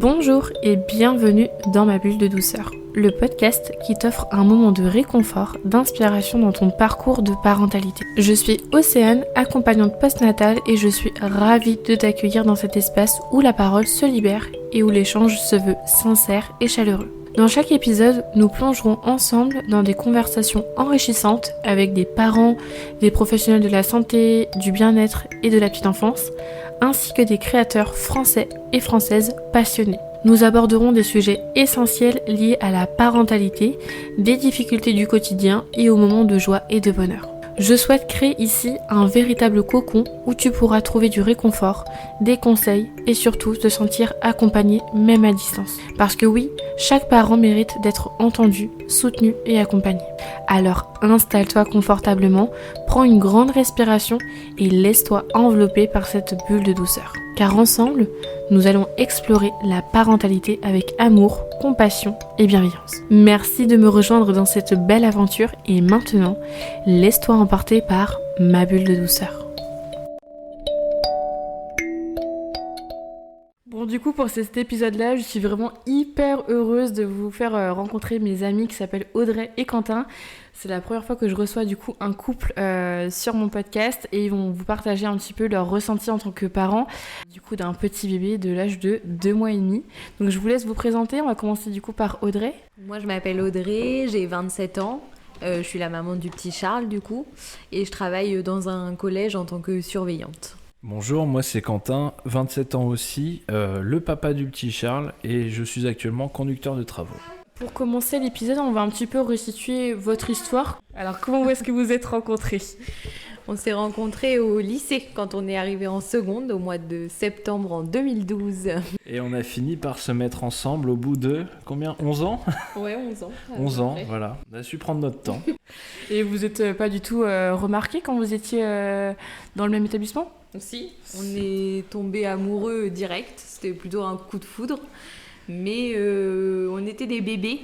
Bonjour et bienvenue dans ma bulle de douceur, le podcast qui t'offre un moment de réconfort, d'inspiration dans ton parcours de parentalité. Je suis Océane, accompagnante postnatale et je suis ravie de t'accueillir dans cet espace où la parole se libère et où l'échange se veut sincère et chaleureux. Dans chaque épisode, nous plongerons ensemble dans des conversations enrichissantes avec des parents, des professionnels de la santé, du bien-être et de la petite enfance, ainsi que des créateurs français et françaises passionnés. Nous aborderons des sujets essentiels liés à la parentalité, des difficultés du quotidien et aux moments de joie et de bonheur. Je souhaite créer ici un véritable cocon où tu pourras trouver du réconfort, des conseils et surtout te sentir accompagné même à distance. Parce que oui, chaque parent mérite d'être entendu, soutenu et accompagné. Alors installe-toi confortablement, prends une grande respiration et laisse-toi envelopper par cette bulle de douceur. Car ensemble, nous allons explorer la parentalité avec amour, compassion et bienveillance. Merci de me rejoindre dans cette belle aventure et maintenant, laisse-toi emporter par ma bulle de douceur. Bon, du coup, pour cet épisode-là, je suis vraiment hyper heureuse de vous faire rencontrer mes amis qui s'appellent Audrey et Quentin. C'est la première fois que je reçois du coup un couple sur mon podcast et ils vont vous partager un petit peu leur ressenti en tant que parents du coup d'un petit bébé de l'âge de 2 mois et demi. Donc je vous laisse vous présenter, on va commencer du coup par Audrey. Moi je m'appelle Audrey, j'ai 27 ans, je suis la maman du petit Charles du coup et je travaille dans un collège en tant que surveillante. Bonjour, moi c'est Quentin, 27 ans aussi, le papa du petit Charles et je suis actuellement conducteur de travaux. Pour commencer l'épisode, on va un petit peu resituer votre histoire. Alors comment est-ce que vous êtes rencontrés ? On s'est rencontrés au lycée quand on est arrivé en seconde au mois de septembre en 2012. Et on a fini par se mettre ensemble au bout de combien ? 11 ans ? Ouais, 11 ans. 11 ans, voilà. On a su prendre notre temps. Et vous n'êtes pas du tout remarqués quand vous étiez dans le même établissement ? Si, on est tombés amoureux direct, c'était plutôt un coup de foudre. Mais on était des bébés,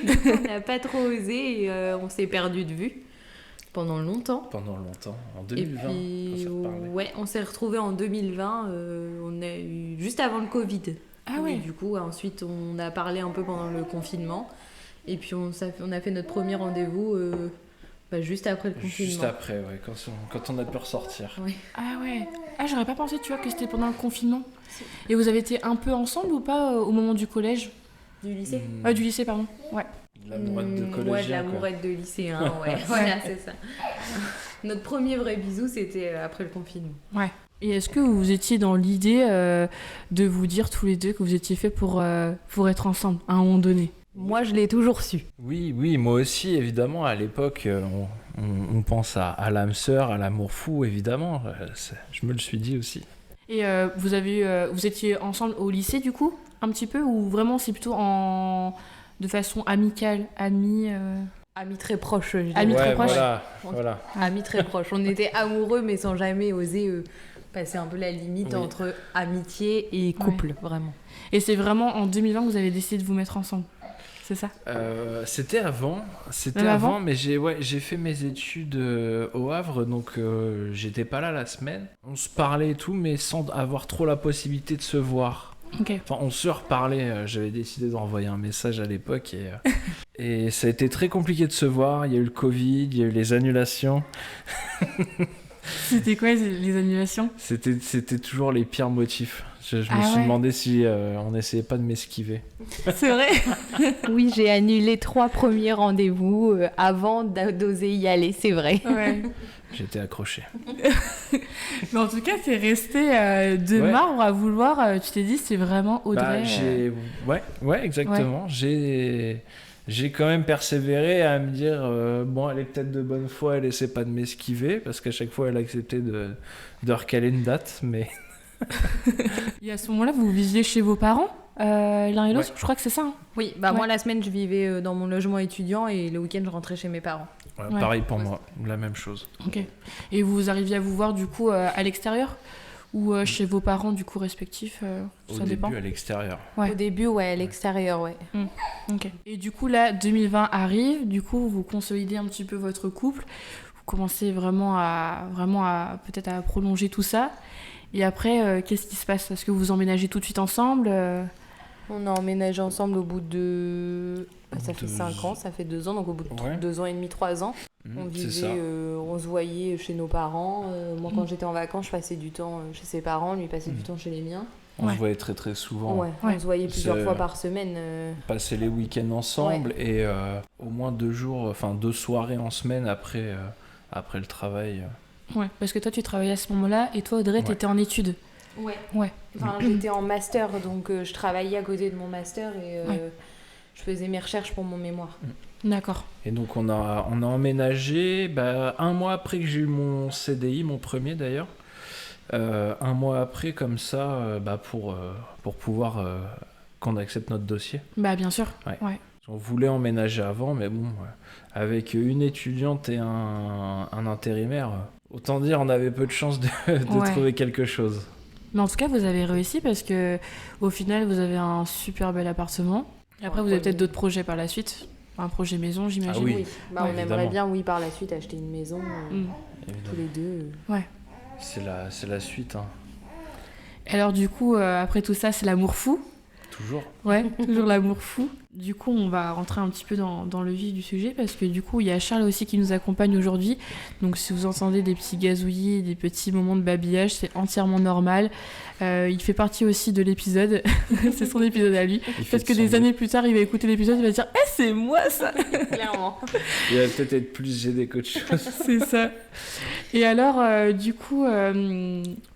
donc on n'a pas trop osé et on s'est perdu de vue pendant longtemps. En 2020. Et puis, ouais, on s'est retrouvés en 2020, on a eu juste avant le Covid. Ah ouais. Et du coup, ensuite, on a parlé un peu pendant le confinement. Et puis, on a fait notre premier rendez-vous juste après le confinement. Juste après, ouais, quand on a pu ressortir. Ouais. Ah ouais. Ah, j'aurais pas pensé, tu vois, que c'était pendant le confinement. Et vous avez été un peu ensemble ou pas au moment du collège ? Du lycée ? Du lycée, pardon. Ouais. L'amourette de collégien. Ouais, de l'amourette de lycéen, ouais. Voilà, c'est ça. Notre premier vrai bisou, c'était après le confinement. Ouais. Et est-ce que vous étiez dans l'idée de vous dire tous les deux que vous étiez faits pour être ensemble à un moment donné ? Moi, je l'ai toujours su. Oui, moi aussi, évidemment. À l'époque, on pense à l'âme sœur, à l'amour fou, évidemment. Je me le suis dit aussi. Et vous étiez ensemble au lycée, du coup, un petit peu ? Ou vraiment, c'est plutôt de façon amicale, amis très proches, je dirais. Amis très proches. Voilà. Amis très proches. On était amoureux, mais sans jamais oser passer un peu la limite entre amitié et couple, vraiment. Et c'est vraiment en 2020 que vous avez décidé de vous mettre ensemble ? C'est ça ? C'était avant, mais j'ai fait mes études au Havre, donc j'étais pas là la semaine. On se parlait et tout, mais sans avoir trop la possibilité de se voir. Okay. Enfin, on se reparlait, j'avais décidé d'envoyer un message à l'époque et ça a été très compliqué de se voir. Il y a eu le Covid, il y a eu les annulations. C'était quoi les annulations ? C'était toujours les pires motifs. Je me suis demandé si on n'essayait pas de m'esquiver. C'est vrai ? Oui, j'ai annulé 3 premiers rendez-vous avant d'oser y aller, c'est vrai. Ouais. J'étais accroché. Mais en tout cas, c'est resté de marbre à vouloir. Tu t'es dit, c'est vraiment Audrey. Ouais, exactement. Ouais. J'ai quand même persévéré à me dire elle est peut-être de bonne foi, elle essaie pas de m'esquiver parce qu'à chaque fois elle acceptait de recaler une date, mais Et à ce moment-là, vous viviez chez vos parents l'un et l'autre, je crois que c'est ça. Hein. Oui, moi la semaine je vivais dans mon logement étudiant et le week-end je rentrais chez mes parents. Ouais. Pareil pour moi, la même chose. Ok. Et vous arriviez à vous voir du coup à l'extérieur ou chez vos parents du coup respectifs ça dépend. Au début à l'extérieur. Ouais. Au début à l'extérieur, ouais. Ok. Et du coup là 2020 arrive, du coup vous consolidez un petit peu votre couple, vous commencez vraiment à peut-être à prolonger tout ça. Et après qu'est-ce qui se passe ? Est-ce que vous emménagez tout de suite ensemble On a emménagé ensemble au bout de... ça fait 5 ans, ça fait 2 ans, donc au bout de 2 ans et demi, 3 ans. On vivait, on se voyait chez nos parents. Moi, quand j'étais en vacances, je passais du temps chez ses parents, lui passait du temps chez les miens. On se voyait très très souvent. Ouais. On se voyait plusieurs fois par semaine. Passer les week-ends ensemble et au moins 2 soirées en semaine après le travail. Ouais, parce que toi tu travaillais à ce moment-là et toi Audrey t'étais en études. Ouais. Enfin, j'étais en master, donc je travaillais à côté de mon master et je faisais mes recherches pour mon mémoire. D'accord. Et donc on a emménagé 1 mois après que j'ai eu mon CDI, mon premier d'ailleurs. 1 mois après, comme ça, pour pouvoir qu'on accepte notre dossier. Bah bien sûr. Ouais. On voulait emménager avant, mais bon, avec une étudiante et un intérimaire, autant dire on avait peu de chances de trouver quelque chose. Mais en tout cas, vous avez réussi parce que au final, vous avez un super bel appartement. Et après, vous avez peut-être d'autres projets par la suite. Un projet maison, j'imagine. Ah oui. On aimerait bien, par la suite, acheter une maison tous les deux. Ouais. C'est la suite. Hein. Alors du coup, après tout ça, c'est l'amour fou. Toujours. Ouais, toujours l'amour fou. Du coup, on va rentrer un petit peu dans le vif du sujet parce que du coup, il y a Charles aussi qui nous accompagne aujourd'hui. Donc si vous entendez des petits gazouillis, des petits moments de babillage, c'est entièrement normal. Il fait partie aussi de l'épisode. C'est son épisode à lui. Parce que des années plus tard, il va écouter l'épisode, il va dire « Eh, c'est moi ça !» Clairement. Il va peut-être être plus gêné qu'autre chose. C'est ça. Et alors, du coup,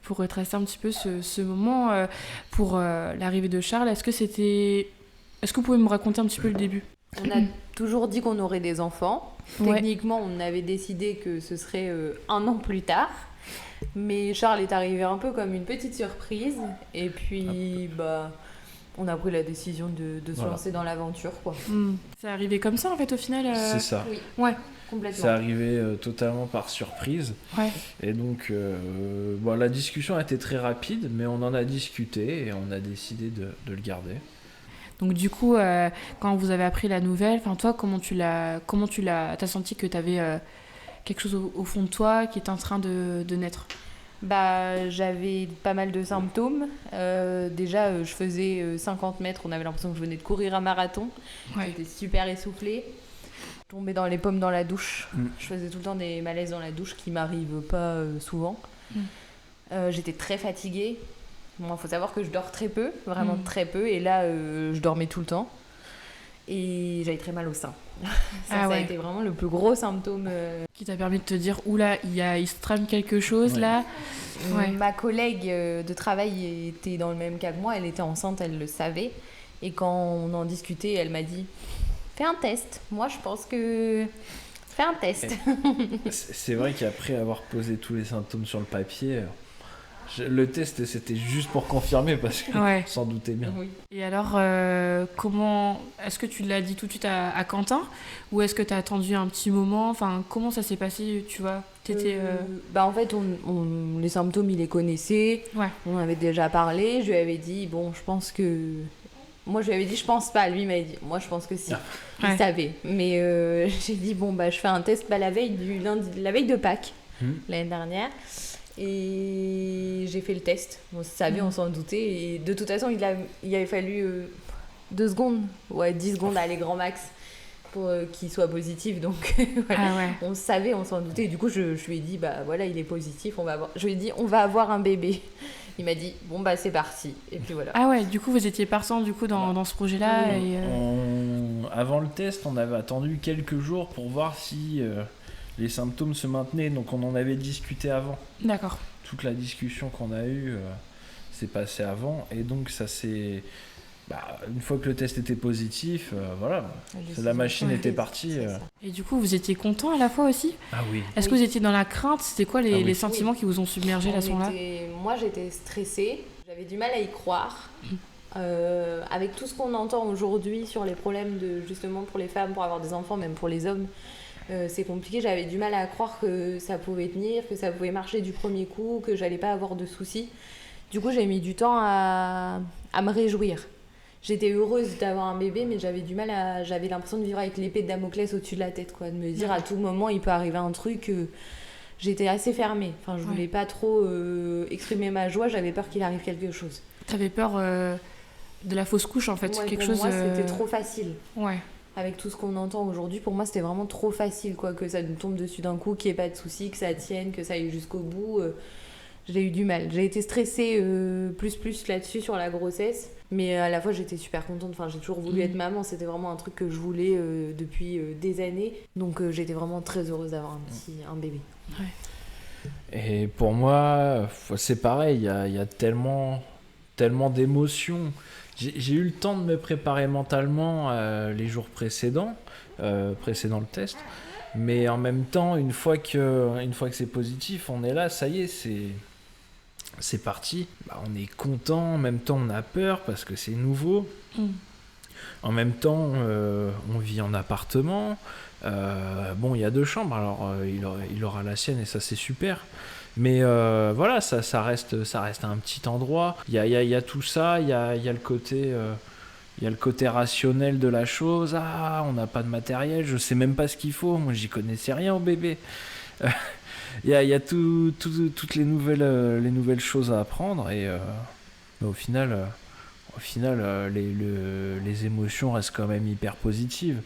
pour retracer un petit peu ce moment, pour l'arrivée de Charles, est-ce que vous pouvez me raconter un petit peu le début ? On a toujours dit qu'on aurait des enfants. Techniquement, on avait décidé que ce serait 1 an plus tard. Mais Charles est arrivé un peu comme une petite surprise. Et puis, on a pris la décision de se lancer dans l'aventure, quoi. C'est arrivé comme ça, en fait, au final C'est ça. Oui. Ouais. Complètement. C'est arrivé totalement par surprise. Ouais. Et donc, la discussion a été très rapide, mais on en a discuté et on a décidé de le garder. Donc du coup, quand vous avez appris la nouvelle, toi, t'as senti que t'avais quelque chose au fond de toi qui est en train de naître ? J'avais pas mal de symptômes. Déjà, je faisais 50 mètres, on avait l'impression que je venais de courir un marathon. J'étais super essoufflée. Je tombais dans les pommes dans la douche. Je faisais tout le temps des malaises dans la douche qui m'arrivent pas souvent. J'étais très fatiguée. Bon, faut savoir que je dors très peu, vraiment très peu, et là je dormais tout le temps et j'avais très mal au sein. Ça a été vraiment le plus gros symptôme. Qui t'a permis de te dire oula, il se trame quelque chose là. Ma collègue de travail était dans le même cas que moi, elle était enceinte, elle le savait, et quand on en discutait, elle m'a dit fais un test. Moi je pense que fais un test. C'est vrai qu'après avoir posé tous les symptômes sur le papier, le test c'était juste pour confirmer parce que s'en doutait bien. Oui. Et alors comment est-ce que tu l'as dit tout de suite à Quentin ou est-ce que tu as attendu un petit moment, comment ça s'est passé, tu vois, en fait les symptômes il les connaissait, on en avait déjà parlé, je lui avais dit je pense pas, lui m'a dit moi je pense que si. Il savait, mais j'ai dit je fais un test la veille de Pâques l'année dernière. Et j'ai fait le test. On savait, on s'en doutait. Et de toute façon, il avait fallu 2 secondes, 10 secondes, allez, grand max, pour qu'il soit positif. Donc, on savait, on s'en doutait. Et du coup, je lui ai dit, il est positif. Je lui ai dit, on va avoir un bébé. Il m'a dit, c'est parti. Et puis voilà. Ah ouais, du coup, vous étiez partant dans ce projet-là. Oui. Avant le test, on avait attendu quelques jours pour voir si les symptômes se maintenaient, donc on en avait discuté avant. D'accord. Toute la discussion qu'on a eue s'est passée avant, et donc ça s'est... une fois que le test était positif, la machine était partie. Et du coup, vous étiez content à la fois aussi ? Ah oui. Est-ce que vous étiez dans la crainte ? C'était quoi les sentiments qui vous ont submergé à ce moment-là ? Moi, j'étais stressée. J'avais du mal à y croire. Avec tout ce qu'on entend aujourd'hui sur les problèmes justement pour les femmes, pour avoir des enfants, même pour les hommes, c'est compliqué. J'avais du mal à croire que ça pouvait tenir, que ça pouvait marcher du premier coup, que j'allais pas avoir de soucis. Du coup, j'ai mis du temps à me réjouir. J'étais heureuse d'avoir un bébé, mais j'avais l'impression de vivre avec l'épée de Damoclès au-dessus de la tête, quoi, de me dire à tout moment il peut arriver un truc. J'étais assez fermée. Je voulais pas trop exprimer ma joie. J'avais peur qu'il arrive quelque chose. T'avais peur de la fausse couche en fait. Ouais, Quelque pour chose. moi, c'était trop facile. Ouais. Avec tout ce qu'on entend aujourd'hui, pour moi, c'était vraiment trop facile, quoi, que ça nous tombe dessus d'un coup, qu'il n'y ait pas de soucis, que ça tienne, que ça aille jusqu'au bout. J'ai eu du mal. J'ai été stressée plus là-dessus sur la grossesse, mais à la fois j'étais super contente. Enfin, j'ai toujours voulu être maman. C'était vraiment un truc que je voulais depuis des années. Donc j'étais vraiment très heureuse d'avoir un bébé. Ouais. Et pour moi, c'est pareil, il y a tellement d'émotions. J'ai eu le temps de me préparer mentalement les jours précédant le test. Mais en même temps, une fois que c'est positif, on est là, ça y est, c'est parti. On est content, en même temps on a peur parce que c'est nouveau. En même temps, on vit en appartement. Bon, il y a 2 chambres, alors il aura la sienne et ça c'est super. Mais voilà, ça reste un petit endroit. Il y a tout ça, il y a le côté... Il y a le côté rationnel de la chose. Ah, on n'a pas de matériel, je sais même pas ce qu'il faut. Moi, j'y connaissais rien au bébé. Il y a toutes les nouvelles choses à apprendre. Et mais au final, les émotions restent quand même hyper positives.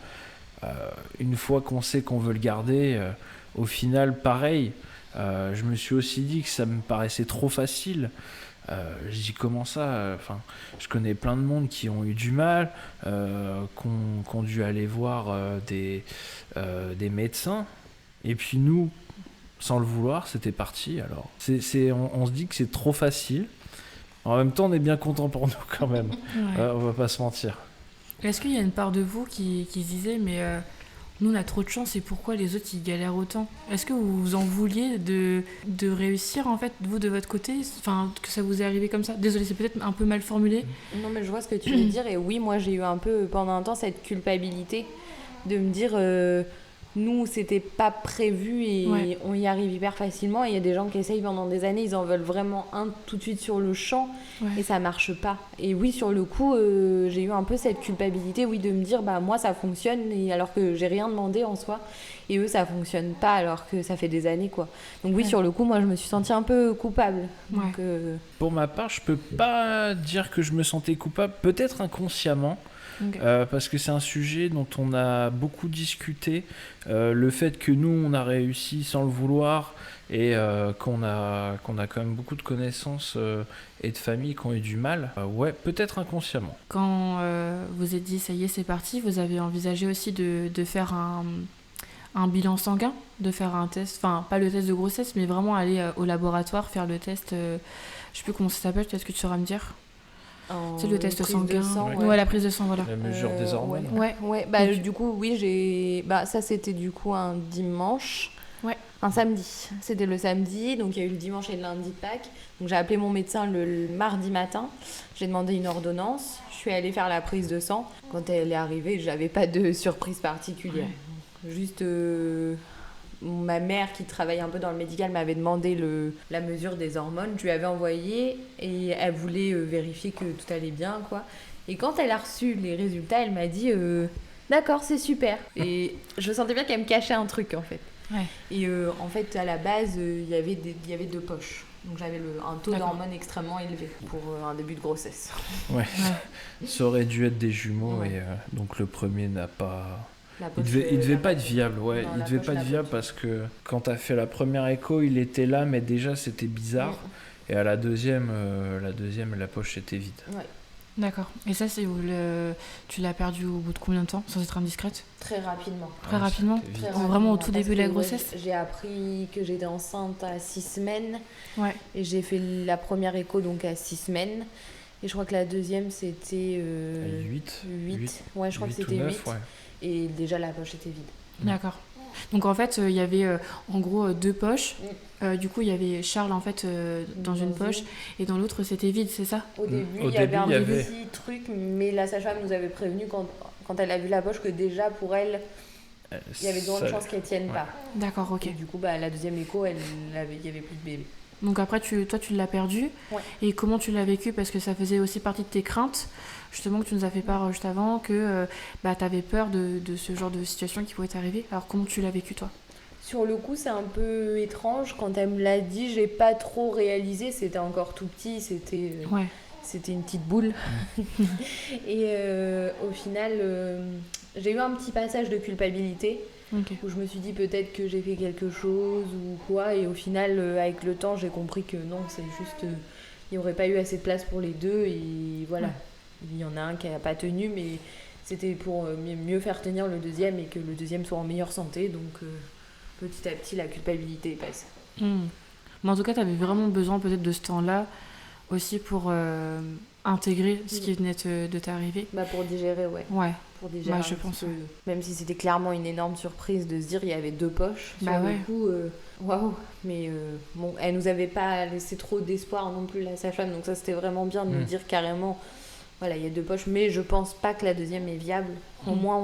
Une fois qu'on sait qu'on veut le garder, au final, pareil. Je me suis aussi dit que ça me paraissait trop facile. Je dis comment ça, je connais plein de monde qui ont eu du mal, qui ont dû aller voir des médecins, et puis nous, sans le vouloir, c'était parti. Alors on se dit que c'est trop facile, en même temps on est bien content pour nous quand même. Ouais. On va pas se mentir. Est-ce qu'il y a une part de vous qui se disait mais nous on a trop de chance et pourquoi les autres ils galèrent autant? Est-ce que vous en vouliez de réussir en fait, vous de votre côté, enfin que ça vous est arrivé comme ça? Désolée, c'est peut-être un peu mal formulé. Non, mais je vois ce que tu veux dire. Et oui, moi j'ai eu un peu pendant un temps cette culpabilité de me dire nous c'était pas prévu et on y arrive hyper facilement. Et il y a des gens qui essayent pendant des années, ils en veulent vraiment un tout de suite sur le champ et ça marche pas. Et oui, sur le coup, j'ai eu un peu cette culpabilité, oui, de me dire bah moi ça fonctionne et alors que j'ai rien demandé en soi. Et eux ça fonctionne pas alors que ça fait des années quoi. Donc oui, sur le coup, moi je me suis sentie un peu coupable. Donc, Pour ma part, je peux pas dire que je me sentais coupable, peut-être inconsciemment. Okay. Parce que c'est un sujet dont on a beaucoup discuté, le fait que nous on a réussi sans le vouloir et qu'on a quand même beaucoup de connaissances et de familles qui ont eu du mal, ouais, peut-être inconsciemment. Quand vous êtes dit ça y est c'est parti, vous avez envisagé aussi de faire un bilan sanguin, de faire un test, enfin pas le test de grossesse mais vraiment aller au laboratoire faire le test, je sais plus comment ça s'appelle, peut-être que tu sauras me dire. C'est le test sanguin. Ouais, la prise de sang, voilà. La mesure des hormones. Ouais. Bah, du coup, oui, ça, c'était du coup un dimanche. Ouais. Un samedi. C'était le samedi, donc il y a eu le dimanche et le lundi de Pâques. Donc j'ai appelé mon médecin le mardi matin. J'ai demandé une ordonnance. Je suis allée faire la prise de sang. Quand elle est arrivée, j'avais pas de surprise particulière. Ouais. Juste... ma mère qui travaille un peu dans le médical m'avait demandé la mesure des hormones, je lui avais envoyé et elle voulait vérifier que tout allait bien quoi. Et quand elle a reçu les résultats, elle m'a dit d'accord, c'est super. Et je sentais bien qu'elle me cachait un truc en fait. Ouais. Et en fait à la base il y avait 2 poches. Donc j'avais un taux d'hormones extrêmement élevé pour un début de grossesse. Ouais. Ça aurait dû être des jumeaux et donc le premier n'a pas... Il devait pas être viable, ouais. Non, il devait pas être viable parce que quand t'as fait la première écho, il était là, mais déjà c'était bizarre. Et à la deuxième, la poche était vide. Ouais. D'accord. Et ça, tu l'as perdu au bout de combien de temps, sans être indiscrète? Très rapidement. Très rapidement. Vraiment au tout début de la grossesse. J'ai appris que j'étais enceinte à 6 semaines. Ouais. Et j'ai fait la première écho donc à 6 semaines. Et je crois que la deuxième c'était 8. Ouais, je crois que c'était 9, 8. Ouais. Et déjà la poche était vide. D'accord. Donc en fait, il y avait en gros 2 poches. Du coup, il y avait Charles en fait dans une poche et dans l'autre c'était vide, c'est ça? Au début, il y avait un petit truc, mais la sage-femme nous avait prévenu quand elle a vu la poche que déjà pour elle, il y avait de grandes chances qu'elle tienne pas. D'accord, ok. Et du coup, la deuxième écho, il y avait plus de bébé. Donc après, toi, tu l'as perdu. Ouais. Et comment tu l'as vécu? Parce que ça faisait aussi partie de tes craintes, justement, que tu nous as fait part juste avant, que tu avais peur de ce genre de situation qui pouvait t'arriver. Alors comment tu l'as vécu, toi? Sur le coup, c'est un peu étrange. Quand elle me l'a dit, j'ai pas trop réalisé. C'était encore tout petit, c'était une petite boule. Et au final, j'ai eu un petit passage de culpabilité où je me suis dit peut-être que j'ai fait quelque chose ou quoi. Et au final, avec le temps, j'ai compris que non, c'est juste... il n'y aurait pas eu assez de place pour les deux. Et voilà, il y en a un qui n'a pas tenu, mais c'était pour mieux faire tenir le deuxième et que le deuxième soit en meilleure santé. Donc petit à petit, la culpabilité est passée. Mais en tout cas, tu avais vraiment besoin peut-être de ce temps-là aussi pour intégrer ce qui venait de t'arriver. Pour digérer, Ouais. Pour digérer je pense. Même si c'était clairement une énorme surprise de se dire il y avait 2 poches sur le coup. Waouh. Mais bon, elle nous avait pas laissé trop d'espoir non plus, la sage-femme. Donc ça, c'était vraiment bien de nous dire carrément, voilà, il y a 2 poches. Mais je pense pas que la deuxième est viable. Au moins,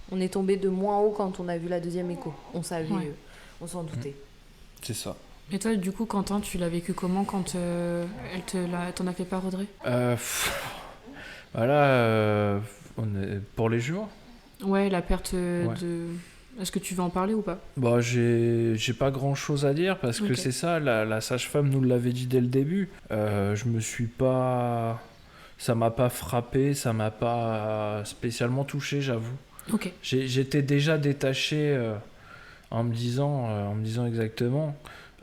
on est tombé de moins haut quand on a vu la deuxième écho. On savait, on s'en doutait. C'est ça. Et toi, du coup, Quentin, tu l'as vécu comment quand t'en a fait part, Audrey ? Voilà, pour les jumeaux. Ouais, la perte de... Est-ce que tu veux en parler ou pas ? J'ai pas grand chose à dire parce que c'est ça, la sage-femme nous l'avait dit dès le début. Je me suis pas... Ça m'a pas frappé, ça m'a pas spécialement touché, j'avoue. Ok. J'étais déjà détaché en me disant exactement,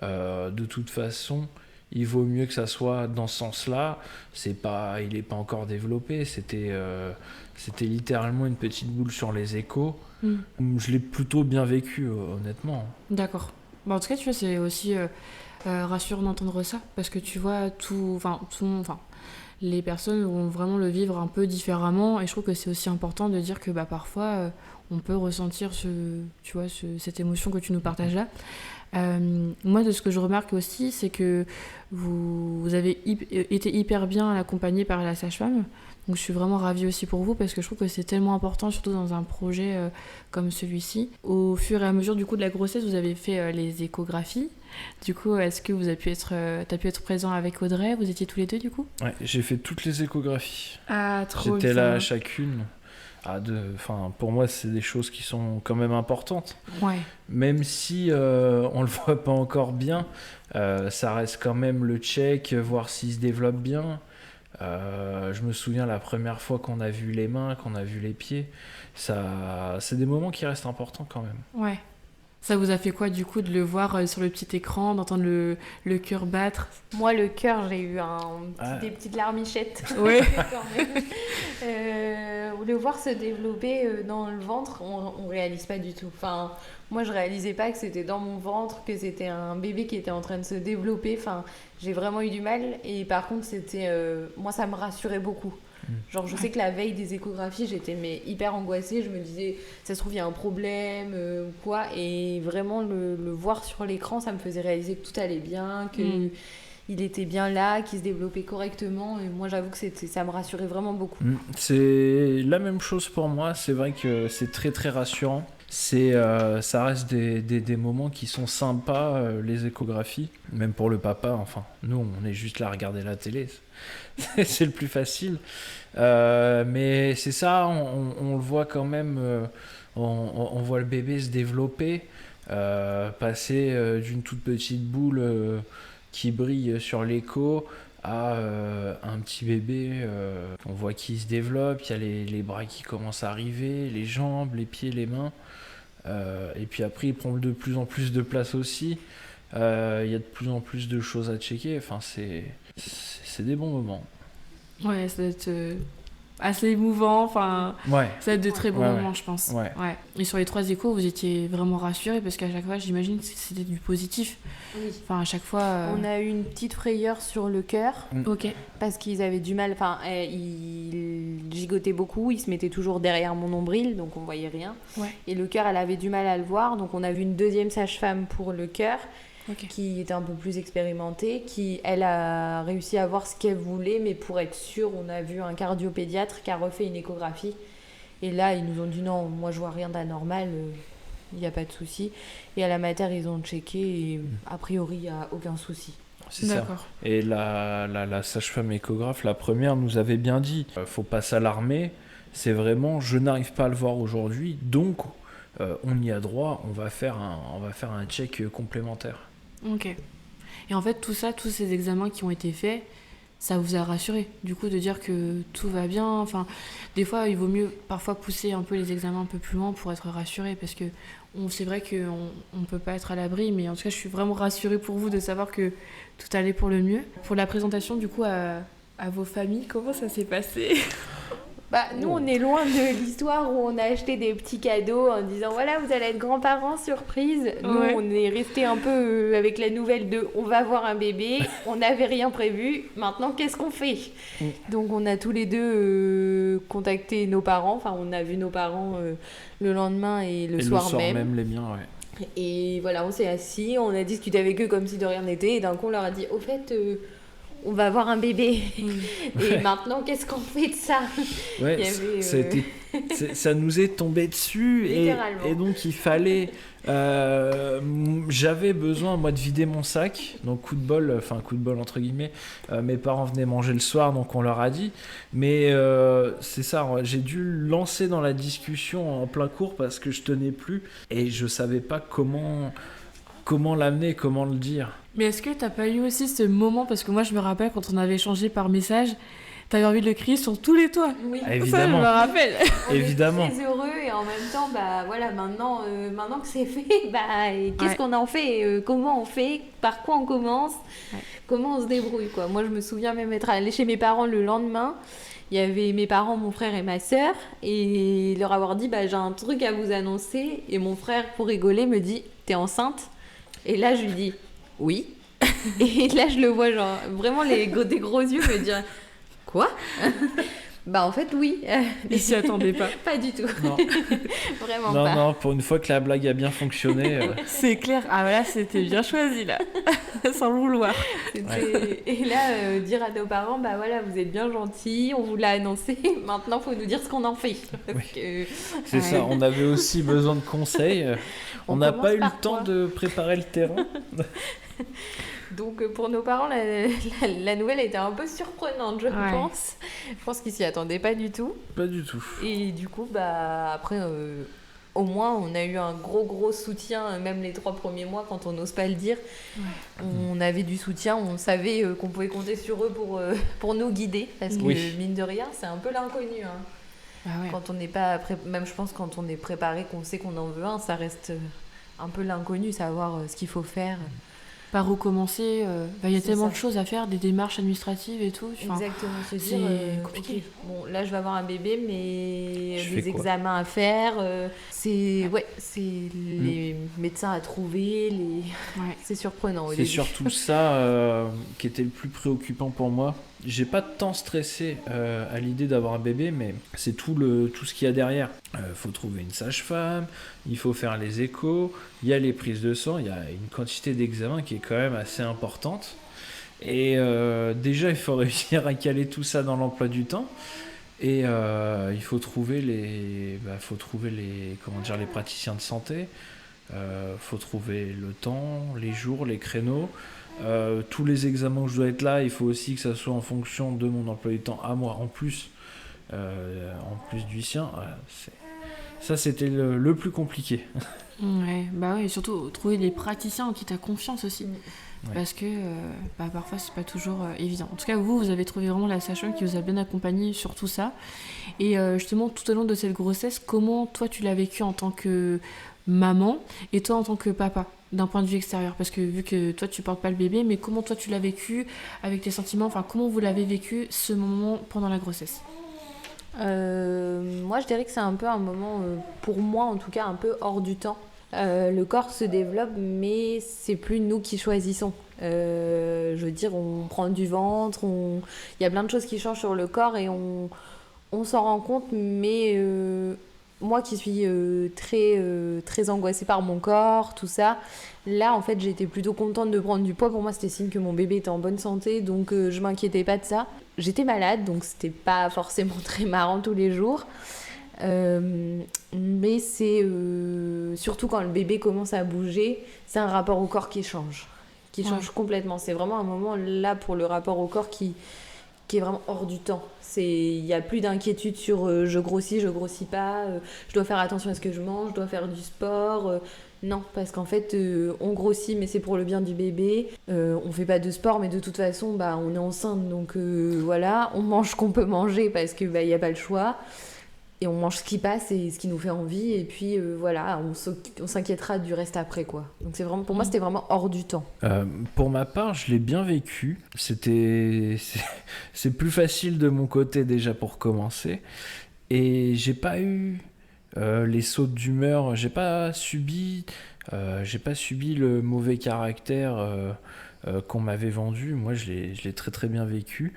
de toute façon, il vaut mieux que ça soit dans ce sens-là. Il est pas encore développé. C'était littéralement une petite boule sur les échos. Je l'ai plutôt bien vécu, honnêtement. D'accord. En tout cas, tu vois, c'est aussi rassurant d'entendre ça parce que tu vois, les personnes vont vraiment le vivre un peu différemment et je trouve que c'est aussi important de dire que parfois on peut ressentir cette émotion que tu nous partages là. Moi, de ce que je remarque aussi, c'est que vous avez été hyper bien accompagné par la sage-femme. Donc je suis vraiment ravie aussi pour vous parce que je trouve que c'est tellement important, surtout dans un projet comme celui-ci. Au fur et à mesure du coup de la grossesse, vous avez fait les échographies. Du coup, est-ce que t'as pu être présent avec Audrey ? Vous étiez tous les deux du coup ? Ouais, j'ai fait toutes les échographies. Ah, trop J'étais bien. là à chacune. Pour moi, c'est des choses qui sont quand même importantes. Ouais. Même si on le voit pas encore bien, ça reste quand même le check, voir s'il se développe bien. Je me souviens la première fois qu'on a vu les mains, qu'on a vu les pieds, c'est des moments qui restent importants quand même. Ouais. Ça vous a fait quoi du coup de le voir sur le petit écran, d'entendre le cœur battre ? Moi, le cœur, j'ai eu des petites larmichettes. Ouais. Le voir se développer dans le ventre, on réalise pas du tout. Enfin, moi, je réalisais pas que c'était dans mon ventre, que c'était un bébé qui était en train de se développer. Enfin, j'ai vraiment eu du mal. Et par contre, moi, ça me rassurait beaucoup. Genre, je sais que la veille des échographies, j'étais hyper angoissée. Je me disais, ça se trouve, il y a un problème ou quoi. Et vraiment, le voir sur l'écran, ça me faisait réaliser que tout allait bien, qu'il était bien là, qu'il se développait correctement. Et moi, j'avoue que ça me rassurait vraiment beaucoup. C'est la même chose pour moi. C'est vrai que c'est très, très rassurant. Ça reste des moments qui sont sympas, les échographies, même pour le papa. Enfin, nous, on est juste là à regarder la télé. C'est le plus facile. Mais c'est ça, on le voit quand même. On voit le bébé se développer, passer d'une toute petite boule qui brille sur l'écho à un petit bébé. On voit qu'il se développe, il y a les bras qui commencent à arriver, les jambes, les pieds, les mains. Et puis après, il prend de plus en plus de place aussi. Il y a de plus en plus de choses à checker. Enfin, c'est des bons moments. Ouais, ça doit être assez émouvant. Enfin, ça doit être de très bons moments, je pense. Ouais. Et sur les 3 échos, vous étiez vraiment rassurés parce qu'à chaque fois, j'imagine que c'était du positif. Oui. Enfin, à chaque fois. On a eu une petite frayeur sur le cœur. Ok. Parce qu'ils avaient du mal. Enfin, ils gigotaient beaucoup. Ils se mettaient toujours derrière mon nombril, donc on voyait rien. Ouais. Et le cœur, elle avait du mal à le voir, donc on a vu une deuxième sage-femme pour le cœur. Okay. Qui était un peu plus expérimentée, qui elle a réussi à voir ce qu'elle voulait, mais pour être sûre, on a vu un cardiopédiatre qui a refait une échographie. Et là, ils nous ont dit non, moi je vois rien d'anormal, il n'y a pas de souci. Et à la mater, ils ont checké et a priori, il n'y a aucun souci. C'est ça. Et la sage-femme échographe, la première, nous avait bien dit faut pas s'alarmer, c'est vraiment je n'arrive pas à le voir aujourd'hui, donc on y a droit, on va faire un check complémentaire. Ok. Et en fait, tout ça, tous ces examens qui ont été faits, ça vous a rassuré, du coup, de dire que tout va bien. Enfin, des fois, il vaut mieux parfois pousser un peu les examens un peu plus loin pour être rassuré, parce que c'est vrai qu'on ne peut pas être à l'abri, mais en tout cas, je suis vraiment rassurée pour vous de savoir que tout allait pour le mieux. Pour la présentation, du coup, à vos familles, comment ça s'est passé ? Nous, on est loin de l'histoire où on a acheté des petits cadeaux en disant voilà, vous allez être grands-parents, surprise. Nous, on est resté un peu avec la nouvelle de on va avoir un bébé, on n'avait rien prévu, maintenant qu'est-ce qu'on fait ? Donc, on a tous les deux contacté nos parents, enfin, on a vu nos parents le lendemain et le soir même. Les miens, ouais. Et voilà, on s'est assis, on a discuté avec eux comme si de rien n'était, et d'un coup, on leur a dit au fait. On va avoir un bébé. Et maintenant, qu'est-ce qu'on fait de ça ? Ouais, ça nous est tombé dessus. Et donc, il fallait... j'avais besoin, moi, de vider mon sac. Donc, coup de bol entre guillemets. Mes parents venaient manger le soir, donc on leur a dit. Mais c'est ça, j'ai dû lancer dans la discussion en plein cours parce que je tenais plus. Et je savais pas comment l'amener, comment le dire. Mais est-ce que t'as pas eu aussi ce moment, parce que moi je me rappelle quand on avait échangé par message, t'avais envie de le crier sur tous les toits. Oui, évidemment. Ça, je me rappelle. On évidemment. est très heureux et en même temps, voilà, maintenant que c'est fait, qu'est-ce qu'on en fait, comment on fait, par quoi on commence, comment on se débrouille, quoi. Moi, je me souviens même être allée chez mes parents le lendemain. Il y avait mes parents, mon frère et ma sœur, et leur avoir dit j'ai un truc à vous annoncer. Et mon frère, pour rigoler, me dit t'es enceinte ? Et là, je lui dis oui. Et là, je le vois, genre, vraiment des gros yeux me dire quoi ? En fait, oui. Il s'y attendait pas. Pas du tout. Non. Vraiment pas. Non, pour une fois que la blague a bien fonctionné. C'est clair. Ah, voilà, c'était bien choisi, là. Sans le vouloir. Et là, dire à nos parents, voilà, vous êtes bien gentils, on vous l'a annoncé, maintenant, il faut nous dire ce qu'on en fait. C'est ça, on avait aussi besoin de conseils. On n'a pas eu le temps de préparer le terrain. Donc pour nos parents, la nouvelle était un peu surprenante, je pense. Je pense qu'ils s'y attendaient pas du tout. Pas du tout. Et du coup, après, au moins, on a eu un gros soutien, même les 3 premiers mois, quand on n'ose pas le dire. Ouais. On avait du soutien, on savait qu'on pouvait compter sur eux pour nous guider. Parce que, mine de rien, c'est un peu l'inconnu. Hein. Quand on n'est pas... Même, je pense, quand on est préparé, qu'on sait qu'on en veut un, ça reste un peu l'inconnu, savoir ce qu'il faut faire. Par où commencer, y a tellement de choses à faire, des démarches administratives et tout. Exactement, c'est compliqué. Okay. Bon, là, je vais avoir un bébé, mais des examens à faire. C'est les médecins à trouver. C'est surprenant. C'est surtout ça qui était le plus préoccupant pour moi. J'ai pas tant stressé à l'idée d'avoir un bébé, mais c'est tout ce qu'il y a derrière. Faut trouver une sage-femme, il faut faire les échos, il y a les prises de sang, il y a une quantité d'examens qui est quand même assez importante. Et déjà, il faut réussir à caler tout ça dans l'emploi du temps. Et il faut trouver les praticiens de santé. Faut trouver le temps, les jours, les créneaux. Tous les examens où je dois être là, il faut aussi que ça soit en fonction de mon emploi du temps à moi en plus du sien. Ça c'était le plus compliqué. Et surtout trouver des praticiens en qui t'as confiance aussi. Parce que parfois c'est pas toujours évident. En tout cas, vous avez trouvé vraiment la sage-femme qui vous a bien accompagné sur tout ça. Et justement, tout au long de cette grossesse, comment toi tu l'as vécu en tant que maman et toi en tant que papa, d'un point de vue extérieur? Parce que vu que toi tu portes pas le bébé, mais comment toi tu l'as vécu avec tes sentiments, comment vous l'avez vécu ce moment pendant la grossesse? Moi je dirais que c'est un peu un moment, pour moi en tout cas, un peu hors du temps. Le corps se développe, mais c'est plus nous qui choisissons. Je veux dire, on prend du ventre, il y a plein de choses qui changent sur le corps et on s'en rend compte, mais moi qui suis très angoissée par mon corps, tout ça, là en fait j'étais plutôt contente de prendre du poids. Pour moi c'était signe que mon bébé était en bonne santé, donc je m'inquiétais pas de ça. J'étais malade, donc c'était pas forcément très marrant tous les jours. Mais c'est surtout quand le bébé commence à bouger, c'est un rapport au corps qui change complètement. C'est vraiment un moment là pour le rapport au corps qui qui est vraiment hors du temps. Il n'y a plus d'inquiétude sur je grossis pas, je dois faire attention à ce que je mange, je dois faire du sport. Non, parce qu'en fait, on grossit, mais c'est pour le bien du bébé. On fait pas de sport, mais de toute façon, on est enceinte, donc voilà. On mange ce qu'on peut manger parce qu'il n'y a pas le choix. Et on mange ce qui passe et ce qui nous fait envie. Et puis voilà, on s'inquiétera du reste après, quoi. Donc pour moi, c'était vraiment hors du temps. Pour ma part, je l'ai bien vécu. C'est plus facile de mon côté déjà pour commencer. Et j'ai pas eu les sautes d'humeur. J'ai pas subi le mauvais caractère qu'on m'avait vendu. Moi, je l'ai très très bien vécu.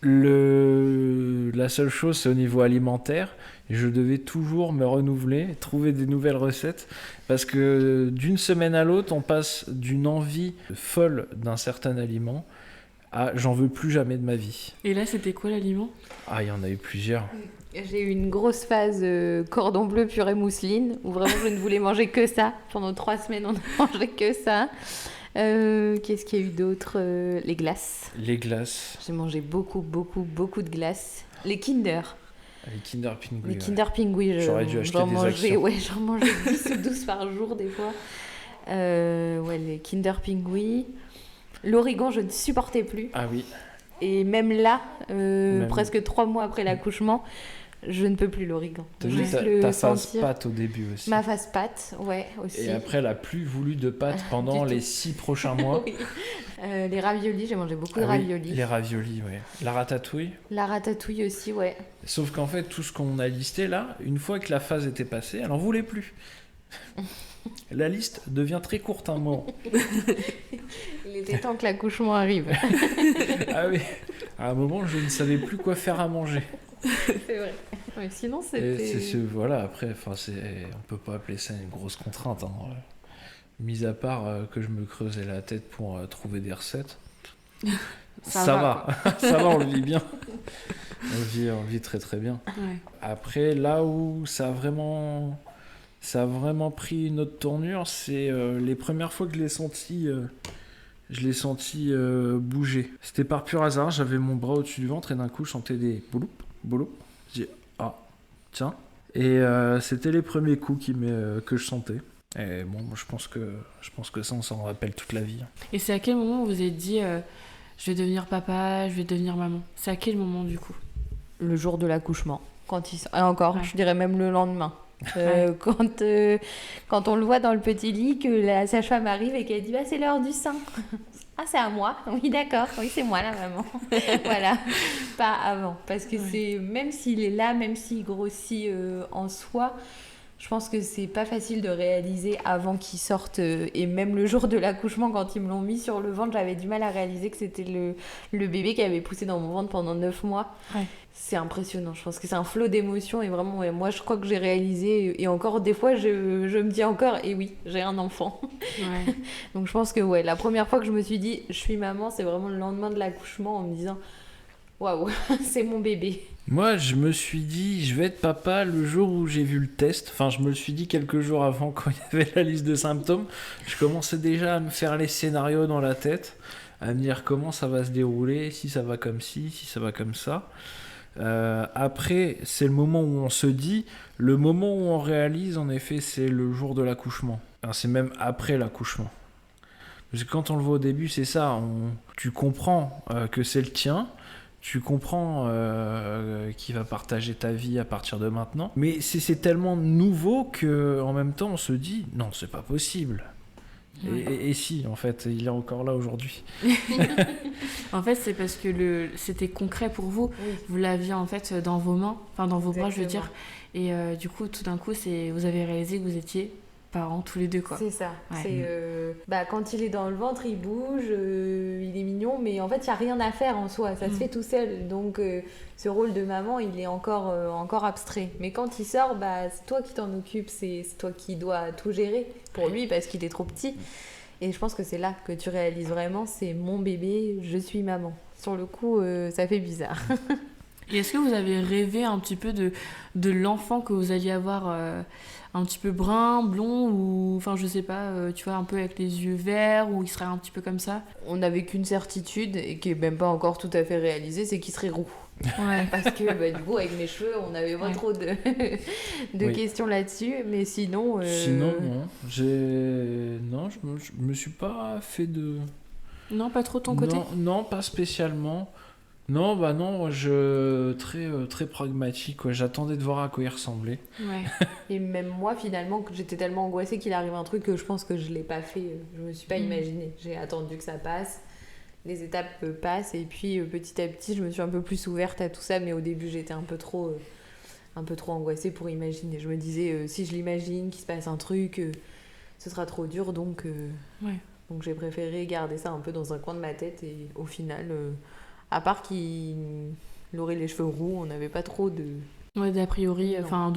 La seule chose, c'est au niveau alimentaire. Je devais toujours me renouveler, trouver des nouvelles recettes, parce que d'une semaine à l'autre, on passe d'une envie folle d'un certain aliment à j'en veux plus jamais de ma vie. Et là, c'était quoi l'aliment ? Ah, il y en a eu plusieurs. J'ai eu une grosse phase cordon bleu purée mousseline, où vraiment je ne voulais manger que ça. Pendant 3 semaines, on ne mangeait que ça. Qu'est-ce qu'il y a eu d'autre ? Les glaces. Les glaces. J'ai mangé beaucoup de glaces. Les Kinder. Les Kinder Pingui. Les Kinder Pingui. J'aurais dû acheter des actions. Ouais, j'en mangeais 10 ou 12 par jour des fois. Les Kinder Pingui. L'origan, je ne supportais plus. Ah oui. Et même là, presque 3 mois après l'accouchement, je ne peux plus l'origan. T'as vu ta phase pâte au début aussi. Ma phase pâte, ouais, aussi. Et après, elle n'a plus voulu de pâte pendant les 6 prochains mois. Oui. Les raviolis, j'ai mangé beaucoup de raviolis. Oui, les raviolis, ouais. La ratatouille. La ratatouille aussi, ouais. Sauf qu'en fait, tout ce qu'on a listé là, une fois que la phase était passée, elle n'en voulait plus. La liste devient très courte un moment. Il était temps que l'accouchement arrive. Ah oui, à un moment, je ne savais plus quoi faire à manger. C'est vrai. Ouais, sinon, c'était... Voilà, après, on peut pas appeler ça une grosse contrainte. Hein. Mis à part que je me creusais la tête pour trouver des recettes. Ça va. Ça va, on le vit bien. On le vit très très bien. Ouais. Après, là où ça a vraiment pris une autre tournure, c'est les premières fois que je l'ai senti bouger. C'était par pur hasard, j'avais mon bras au-dessus du ventre et d'un coup je sentais des bouloup, bouloup. Je dis ah, tiens. Et c'était les premiers coups que je sentais. Et bon, je pense que ça, on s'en rappelle toute la vie. Et c'est à quel moment vous vous êtes dit je vais devenir papa, je vais devenir maman ? C'est à quel moment du coup ? Le jour de l'accouchement. Et encore, je dirais même le lendemain. Quand on le voit dans le petit lit, que la sage-femme arrive et qu'elle dit c'est l'heure du sein. Ah, c'est à moi. Oui, d'accord. Oui, c'est moi la maman. Voilà. Pas avant. Parce que c'est, même s'il est là, même s'il grossit en soi, je pense que c'est pas facile de réaliser avant qu'il sorte. Et même le jour de l'accouchement, quand ils me l'ont mis sur le ventre, j'avais du mal à réaliser que c'était le bébé qui avait poussé dans mon ventre pendant 9 mois. Ouais. C'est impressionnant. Je pense que c'est un flot d'émotions. Et vraiment, moi, je crois que j'ai réalisé. Et encore, des fois, je me dis encore, et oui, j'ai un enfant. Ouais. Donc, je pense que la première fois que je me suis dit, je suis maman, c'est vraiment le lendemain de l'accouchement en me disant, waouh, c'est mon bébé. Moi, je me suis dit, je vais être papa le jour où j'ai vu le test. Enfin, je me le suis dit quelques jours avant, quand il y avait la liste de symptômes. Je commençais déjà à me faire les scénarios dans la tête, à me dire comment ça va se dérouler, si ça va comme ci, si ça va comme ça. Après, c'est le moment où on se dit, le moment où on réalise, en effet, c'est le jour de l'accouchement. Enfin, c'est même après l'accouchement. Parce que quand on le voit au début, c'est ça. Tu comprends que c'est le tien. Tu comprends qu'il va partager ta vie à partir de maintenant. Mais c'est tellement nouveau qu'en même temps, on se dit, non, c'est pas possible. Ouais. Et si, en fait, il est encore là aujourd'hui. En fait, c'est parce que c'était concret pour vous. Oui. Vous l'aviez en fait dans vos mains, enfin dans vos bras, je veux dire. Et du coup, tout d'un coup, vous avez réalisé que vous étiez parents tous les deux, quoi. C'est ça. Ouais. C'est, quand il est dans le ventre, il bouge, il est mignon, mais en fait, il n'y a rien à faire en soi. Ça se fait tout seul. Donc, ce rôle de maman, il est encore abstrait. Mais quand il sort, c'est toi qui t'en occupes. C'est toi qui dois tout gérer pour lui parce qu'il est trop petit. Et je pense que c'est là que tu réalises vraiment, c'est mon bébé, je suis maman. Sur le coup, ça fait bizarre. Et est-ce que vous avez rêvé un petit peu de l'enfant que vous alliez avoir un petit peu brun, blond, ou enfin je sais pas, tu vois, un peu avec les yeux verts, ou il serait un petit peu comme ça? On n'avait qu'une certitude, et qui est même pas encore tout à fait réalisée, c'est qu'il serait roux. Ouais. Parce que du coup, avec mes cheveux, on n'avait pas trop de Oui. questions là-dessus. Mais sinon... Sinon, non. Non, je me suis pas fait de... Non, pas trop de ton côté? Non, pas spécialement. Non, non, très pragmatique, quoi. J'attendais de voir à quoi il ressemblait. Ouais. Et même moi, finalement, que j'étais tellement angoissée qu'il arrive un truc que je pense que je l'ai pas fait. Je me suis pas imaginé. J'ai attendu que ça passe. Les étapes passent. Et puis, petit à petit, je me suis un peu plus ouverte à tout ça. Mais au début, j'étais un peu trop angoissée pour imaginer. Je me disais, si je l'imagine, qu'il se passe un truc, ce sera trop dur. Donc j'ai préféré garder ça un peu dans un coin de ma tête. Et au final... à part qu'il aurait les cheveux roux, on n'avait pas trop de... Ouais, d'a priori, Non. enfin,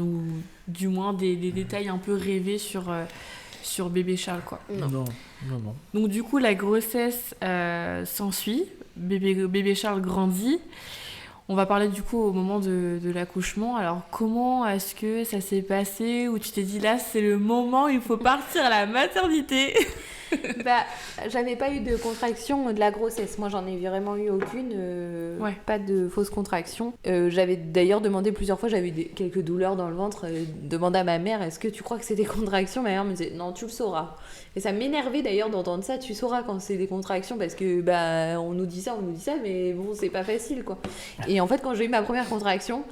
du moins des détails un peu rêvés sur bébé Charles, quoi. Non. Donc du coup, la grossesse s'ensuit, bébé Charles grandit. On va parler du coup au moment de l'accouchement. Alors comment est-ce que ça s'est passé, où tu t'es dit là c'est le moment, il faut partir à la maternité? J'avais pas eu de contraction de la grossesse. Moi, j'en ai vraiment eu aucune. Pas de fausse contraction. J'avais d'ailleurs demandé plusieurs fois, j'avais eu quelques douleurs dans le ventre. Demandé à ma mère, est-ce que tu crois que c'est des contractions? Ma mère me disait, non, tu le sauras. Et ça m'énervait d'ailleurs d'entendre ça, tu sauras quand c'est des contractions, parce que on nous dit ça, mais bon, c'est pas facile, quoi. Et en fait, quand j'ai eu ma première contraction,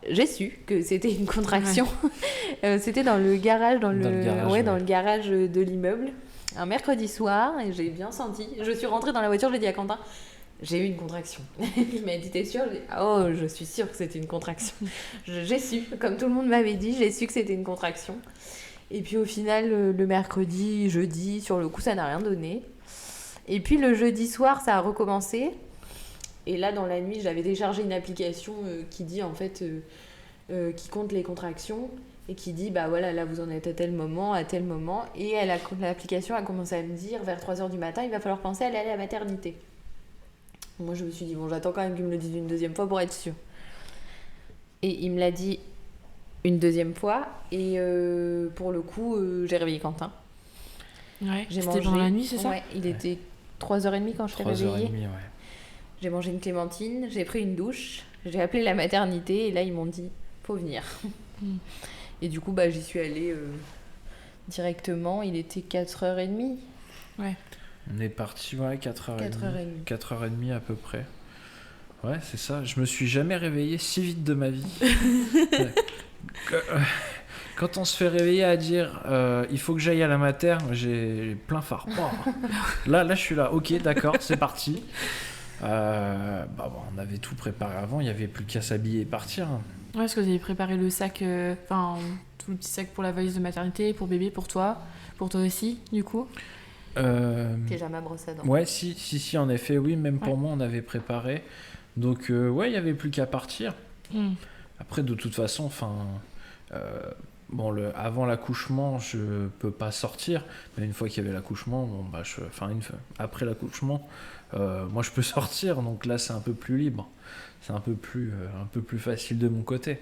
j'ai su que c'était une contraction. C'était dans le garage, dans le garage de l'immeuble. Un mercredi soir, et j'ai bien senti. Je suis rentrée dans la voiture, j'ai dit à Quentin, j'ai eu une contraction. Il m'a dit, t'es sûre? J'ai dit, oh, je suis sûre que c'était une contraction. J'ai su, comme tout le monde m'avait dit, j'ai su que c'était une contraction. Et puis au final, le mercredi, jeudi, sur le coup, ça n'a rien donné. Et puis le jeudi soir, ça a recommencé. Et là, dans la nuit, j'avais téléchargé une application qui dit, en fait, qui compte les contractions. Et qui dit, bah voilà, là vous en êtes à tel moment. Et l'application a commencé à me dire, vers 3h du matin, il va falloir penser à aller à la maternité. Moi, je me suis dit, bon, j'attends quand même qu'il me le dise une deuxième fois pour être sûre. Et il me l'a dit une deuxième fois. Et pour le coup, j'ai réveillé Quentin. Ouais, c'était pendant la nuit, c'est ça? Ouais, il était 3h30 quand je t'ai réveillée. 3h30, ouais. J'ai mangé une clémentine, j'ai pris une douche, j'ai appelé la maternité et là, ils m'ont dit, faut venir. Et du coup, j'y suis allée directement. Il était 4h30. Ouais. On est parti, 4h30. 4h30 à peu près. Ouais, c'est ça. Je me suis jamais réveillé si vite de ma vie. Quand on se fait réveiller à dire il faut que j'aille à la mater, j'ai plein phare. Oh. Là, je suis là. Ok, d'accord, c'est parti. On avait tout préparé avant. Il n'y avait plus qu'à s'habiller et partir. Ouais, est-ce que vous avez préparé le sac, tout le petit sac pour la valise de maternité, pour bébé, pour toi aussi, du coup? Pyjama, brosse à dents. Ouais, si, en effet, oui, même pour moi, on avait préparé. Donc, il n'y avait plus qu'à partir. Après, de toute façon, avant l'accouchement, je peux pas sortir. Mais une fois qu'il y avait l'accouchement, après l'accouchement, moi, je peux sortir. Donc là, c'est un peu plus libre. C'est un peu plus facile de mon côté.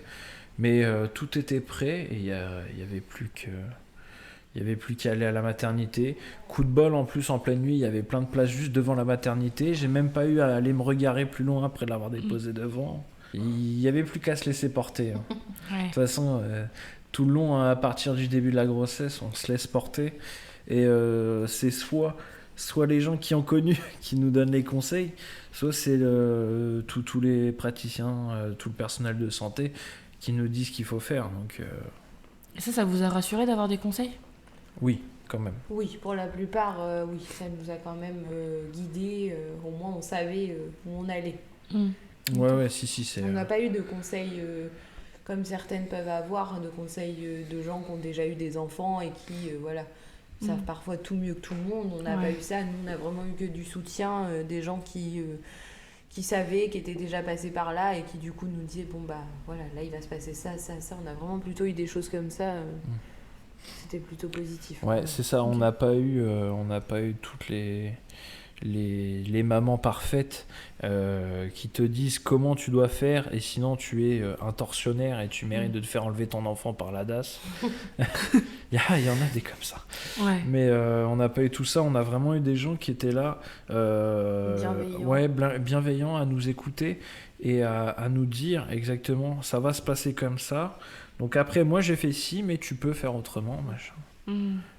Mais tout était prêt et il y avait plus qu'à aller à la maternité. Coup de bol, en plus, en pleine nuit, il y avait plein de places juste devant la maternité. J'ai même pas eu à aller me regarer plus loin après l'avoir déposé devant. Il y avait plus qu'à se laisser porter. Ouais. De toute façon, tout le long, à partir du début de la grossesse, on se laisse porter. Et c'est soit les gens qui ont connu qui nous donnent les conseils, soit c'est tous les praticiens, tout le personnel de santé qui nous disent ce qu'il faut faire. Donc, Et ça vous a rassuré d'avoir des conseils? Oui, quand même. Oui, pour la plupart, oui, ça nous a quand même guidés. Au moins, on savait où on allait. Ouais, si, c'est... On n'a pas eu de conseils comme certaines peuvent avoir, de conseils de gens qui ont déjà eu des enfants et qui, savent parfois tout mieux que tout le monde. On n'a pas eu ça. Nous, on a vraiment eu que du soutien, des gens qui savaient, qui étaient déjà passés par là et qui, du coup, nous disaient, là, il va se passer ça. On a vraiment plutôt eu des choses comme ça. C'était plutôt positif. Ouais, c'est ça. On n'a pas eu toutes les mamans parfaites qui te disent comment tu dois faire et sinon tu es un tortionnaire et tu mérites de te faire enlever ton enfant par la DAS. Il y en a des comme ça. Ouais. Mais on n'a pas eu tout ça, on a vraiment eu des gens qui étaient là bienveillants à nous écouter et à nous dire exactement ça va se passer comme ça. Donc après moi j'ai fait ci mais tu peux faire autrement machin.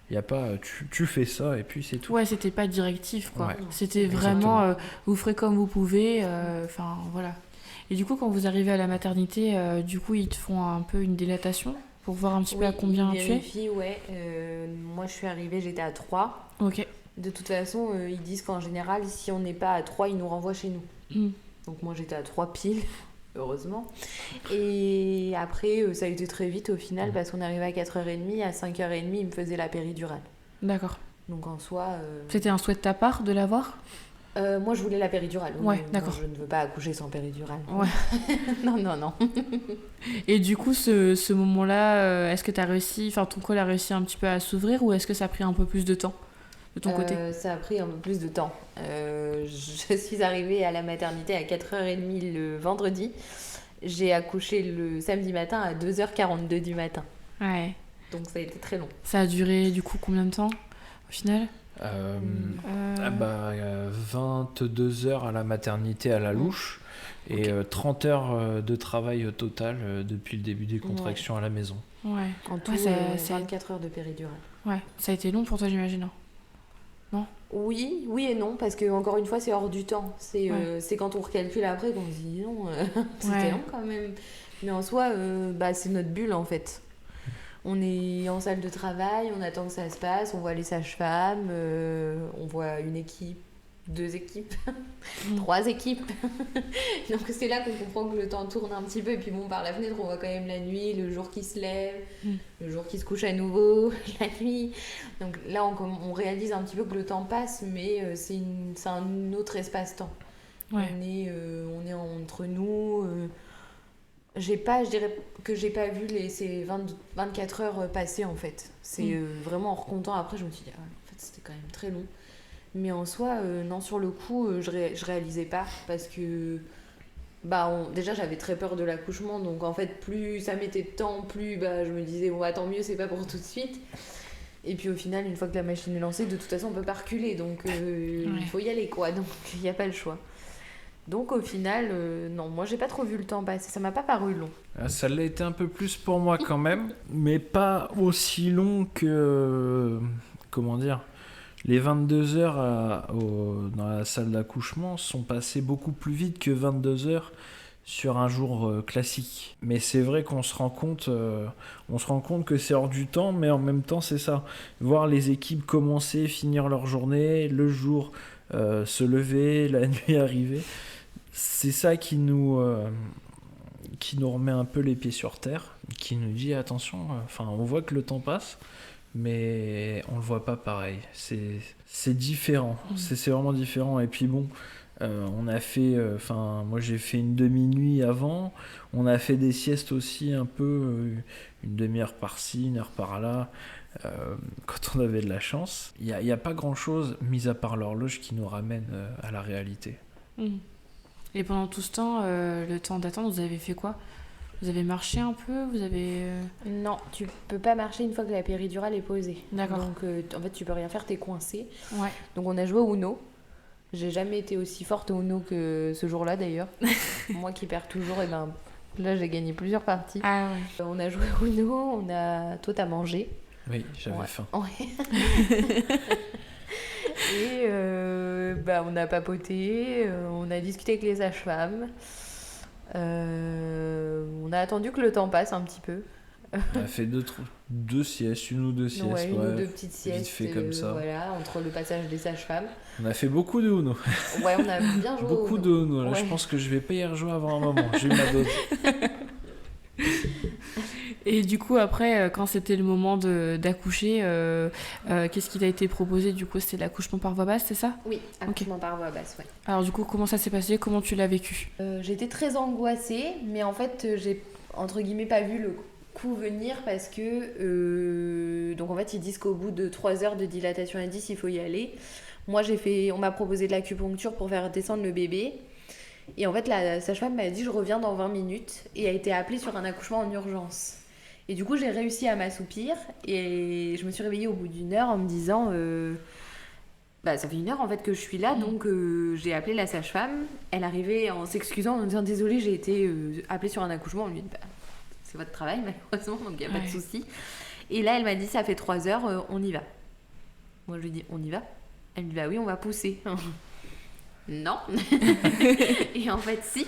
Il y a pas tu fais ça et puis c'est tout. Ouais, c'était pas directif quoi. Ouais. C'était Exactement. vraiment vous ferez comme vous pouvez, enfin voilà. Et du coup quand vous arrivez à la maternité, du coup ils te font un peu une dilatation pour voir un petit peu à combien tu es. Vérifie, ouais. Moi, je suis arrivée, j'étais à 3. Ok. De toute façon, ils disent qu'en général, si on n'est pas à 3, ils nous renvoient chez nous. Donc moi, j'étais à 3 piles, heureusement. Et après, ça a été très vite au final, parce qu'on est arrivé à 4h30. À 5h30, ils me faisaient la péridurale. D'accord. Donc en soi... C'était un souhait de ta part de l'avoir ? Moi, je voulais la péridurale. Ouais, d'accord. Je ne veux pas accoucher sans péridurale. Ouais. Non. Et du coup, ce moment-là, est-ce que t'as réussi, enfin ton col a réussi un petit peu à s'ouvrir ou est-ce que ça a pris un peu plus de temps de ton côté ? Ça a pris un peu plus de temps. Je suis arrivée à la maternité à 4h30 le vendredi. J'ai accouché le samedi matin à 2h42 du matin. Ouais. Donc ça a été très long. Ça a duré du coup combien de temps au final ? 22 heures à la maternité à la louche et 30 heures de travail au total depuis le début des contractions à la maison. Ouais. En tout, Ouais, 24 heures de péridurale. Ouais, ça a été long pour toi j'imagine. Hein. Non ? Oui et non, parce que encore une fois, c'est hors du temps. C'est quand on recalcule après qu'on se dit non, c'était long quand même. Mais en soi, c'est notre bulle en fait. On est en salle de travail, on attend que ça se passe, on voit les sages-femmes, on voit une équipe, 2 équipes, 3 équipes. Donc c'est là qu'on comprend que le temps tourne un petit peu. Et puis bon, par la fenêtre, on voit quand même la nuit, le jour qui se lève, le jour qui se couche à nouveau, la nuit. Donc là, on réalise un petit peu que le temps passe, mais c'est un autre espace-temps. Ouais. On est entre nous... je dirais que j'ai pas vu ces 24 heures passer en fait. C'est vraiment en recomptant après, je me suis dit, en fait c'était quand même très long. Mais en soi, non, sur le coup, je réalisais pas parce que déjà j'avais très peur de l'accouchement, donc en fait, plus ça mettait de temps, plus je me disais, bon, tant mieux, c'est pas pour tout de suite. Et puis au final, une fois que la machine est lancée, de toute façon, on peut pas reculer, donc il faut y aller quoi, donc il n'y a pas le choix. Donc au final, non, moi j'ai pas trop vu le temps passer, ça m'a pas paru long. Ça l'a été un peu plus pour moi quand même, mais pas aussi long que... comment dire ? Les 22 heures dans la salle d'accouchement sont passées beaucoup plus vite que 22 heures sur un jour classique. Mais c'est vrai qu'on se rend compte que c'est hors du temps, mais en même temps c'est ça. Voir les équipes commencer, finir leur journée, le jour se lever, la nuit arriver... C'est ça qui nous remet un peu les pieds sur terre, qui nous dit attention, on voit que le temps passe, mais on le voit pas pareil. C'est différent, c'est vraiment différent. Et puis bon, on a fait, moi j'ai fait une demi-nuit avant, on a fait des siestes aussi un peu, une demi-heure par-ci, une heure par-là, quand on avait de la chance. Il y a pas grand-chose, mis à part l'horloge, qui nous ramène à la réalité. Et pendant tout ce temps, le temps d'attente, vous avez fait quoi ? Vous avez marché un peu ? Vous avez... Non, tu peux pas marcher une fois que la péridurale est posée. D'accord. Donc en fait, tu peux rien faire, t'es coincé. Ouais. Donc on a joué au Uno. J'ai jamais été aussi forte au Uno que ce jour-là d'ailleurs. Moi qui perds toujours, là j'ai gagné plusieurs parties. Ah ouais. On a joué au Uno, toi t'as mangé. Oui, j'avais faim. Ouais. Et on a papoté, on a discuté avec les sages-femmes. On a attendu que le temps passe un petit peu. On a fait deux siestes, une ou deux siestes. Ouais, une ou deux petites siestes. Vite fait comme ça. Voilà, entre le passage des sages-femmes. On a fait beaucoup de Uno. Ouais, on a bien joué. Beaucoup de Uno. Là, ouais. Je pense que je vais pas y rejouer avant un moment. J'ai eu ma dose. Et du coup, après, quand c'était le moment d'accoucher, qu'est-ce qui t'a été proposé ? Du coup, c'était l'accouchement par voie basse, c'est ça ? Oui, accouchement par voie basse, ouais. Alors du coup, comment ça s'est passé ? Comment tu l'as vécu ? J'étais très angoissée, mais en fait, j'ai, entre guillemets, pas vu le coup venir parce que... donc en fait, ils disent qu'au bout de 3 heures de dilatation à 10, il faut y aller. Moi, on m'a proposé de l'acupuncture pour faire descendre le bébé. Et en fait, la sage-femme m'a dit je reviens dans 20 minutes et a été appelée sur un accouchement en urgence. Et du coup, j'ai réussi à m'assoupir et je me suis réveillée au bout d'une heure en me disant ça fait une heure en fait que je suis là, donc j'ai appelé la sage-femme. Elle arrivait en s'excusant, en me disant désolée, j'ai été appelée sur un accouchement. On lui dit c'est votre travail malheureusement, donc il n'y a pas de souci. Et là, elle m'a dit ça fait 3 heures, on y va. Moi, je lui dis on y va. Elle me dit bah oui, on va pousser. Non. Et en fait, si.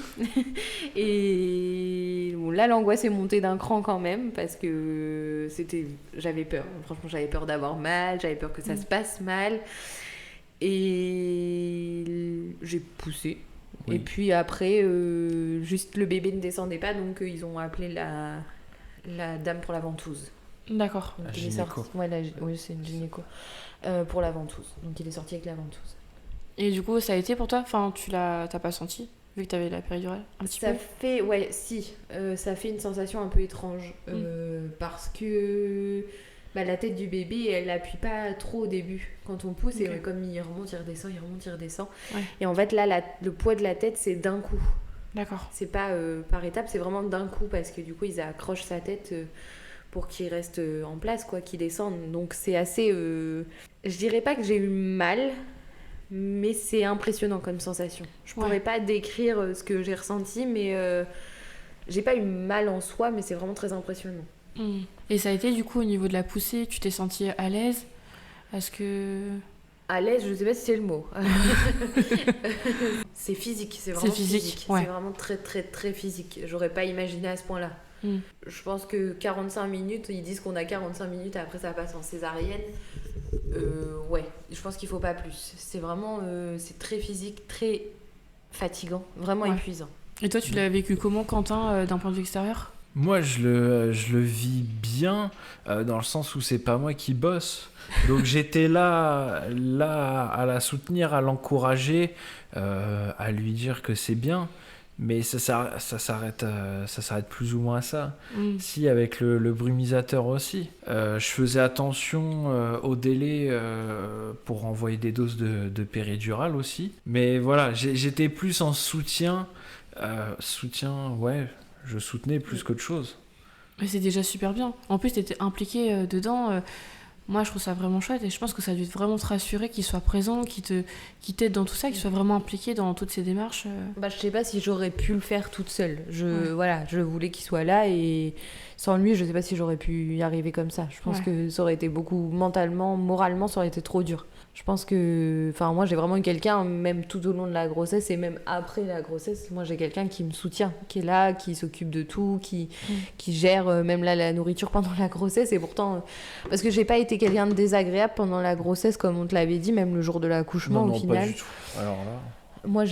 Et bon, là, l'angoisse est montée d'un cran quand même parce que j'avais peur. Franchement, j'avais peur d'avoir mal, j'avais peur que ça se passe mal. Et j'ai poussé. Oui. Et puis après, juste le bébé ne descendait pas, donc ils ont appelé la dame pour la ventouse. D'accord. Donc, il est sorti. Oui, c'est une gynéco. Pour la ventouse. Donc il est sorti avec la ventouse. Et du coup, ça a été pour toi ? Enfin, t'as pas senti, vu que t'avais la péridurale un petit peu ? Ça fait une sensation un peu étrange. Parce que la tête du bébé, elle appuie pas trop au début. Quand on pousse, et comme il remonte, il redescend. Ouais. Et en fait, là, le poids de la tête, c'est d'un coup. D'accord. C'est pas par étapes, c'est vraiment d'un coup. Parce que du coup, ils accrochent sa tête pour qu'il reste en place, quoi, qu'il descende. Donc, c'est assez... Je dirais pas que j'ai eu mal... Mais c'est impressionnant comme sensation. Je pourrais pas décrire ce que j'ai ressenti, mais j'ai pas eu mal en soi, mais c'est vraiment très impressionnant. Et ça a été du coup au niveau de la poussée, tu t'es sentie à l'aise ? Est-ce que... À l'aise, je sais pas si c'est le mot. C'est physique, c'est vraiment physique. Ouais. C'est vraiment très très très physique. J'aurais pas imaginé à ce point-là. Je pense que 45 minutes, ils disent qu'on a 45 minutes, après ça passe en césarienne. Je pense qu'il faut pas plus. C'est vraiment c'est très physique, très fatigant, vraiment épuisant. Et toi, tu l'as vécu comment, Quentin, d'un point de vue extérieur ? Moi, je le vis bien, dans le sens où c'est pas moi qui bosse. Donc j'étais là à la soutenir, à l'encourager, à lui dire que c'est bien. Mais ça s'arrête plus ou moins à ça. Si, avec le brumisateur aussi. Je faisais attention au délai pour envoyer des doses de péridurale aussi. Mais voilà, j'étais plus en soutien. Je soutenais plus qu'autre chose. Mais c'est déjà super bien. En plus, t'étais impliqué dedans. Moi, je trouve ça vraiment chouette et je pense que ça a dû vraiment te rassurer qu'il soit présent, qu'il t'aide dans tout ça, qu'il soit vraiment impliqué dans toutes ces démarches. Je sais pas si j'aurais pu le faire toute seule. Je voulais qu'il soit là et sans lui, je sais pas si j'aurais pu y arriver comme ça. Je pense que ça aurait été beaucoup mentalement, moralement, ça aurait été trop dur. Je pense que, moi, j'ai vraiment eu quelqu'un, même tout au long de la grossesse et même après la grossesse, moi, j'ai quelqu'un qui me soutient, qui est là, qui s'occupe de tout, qui gère même là la nourriture pendant la grossesse. Et pourtant, parce que j'ai pas été quelqu'un de désagréable pendant la grossesse, comme on te l'avait dit, même le jour de l'accouchement, au final. Non, pas du tout. Alors là... Moi,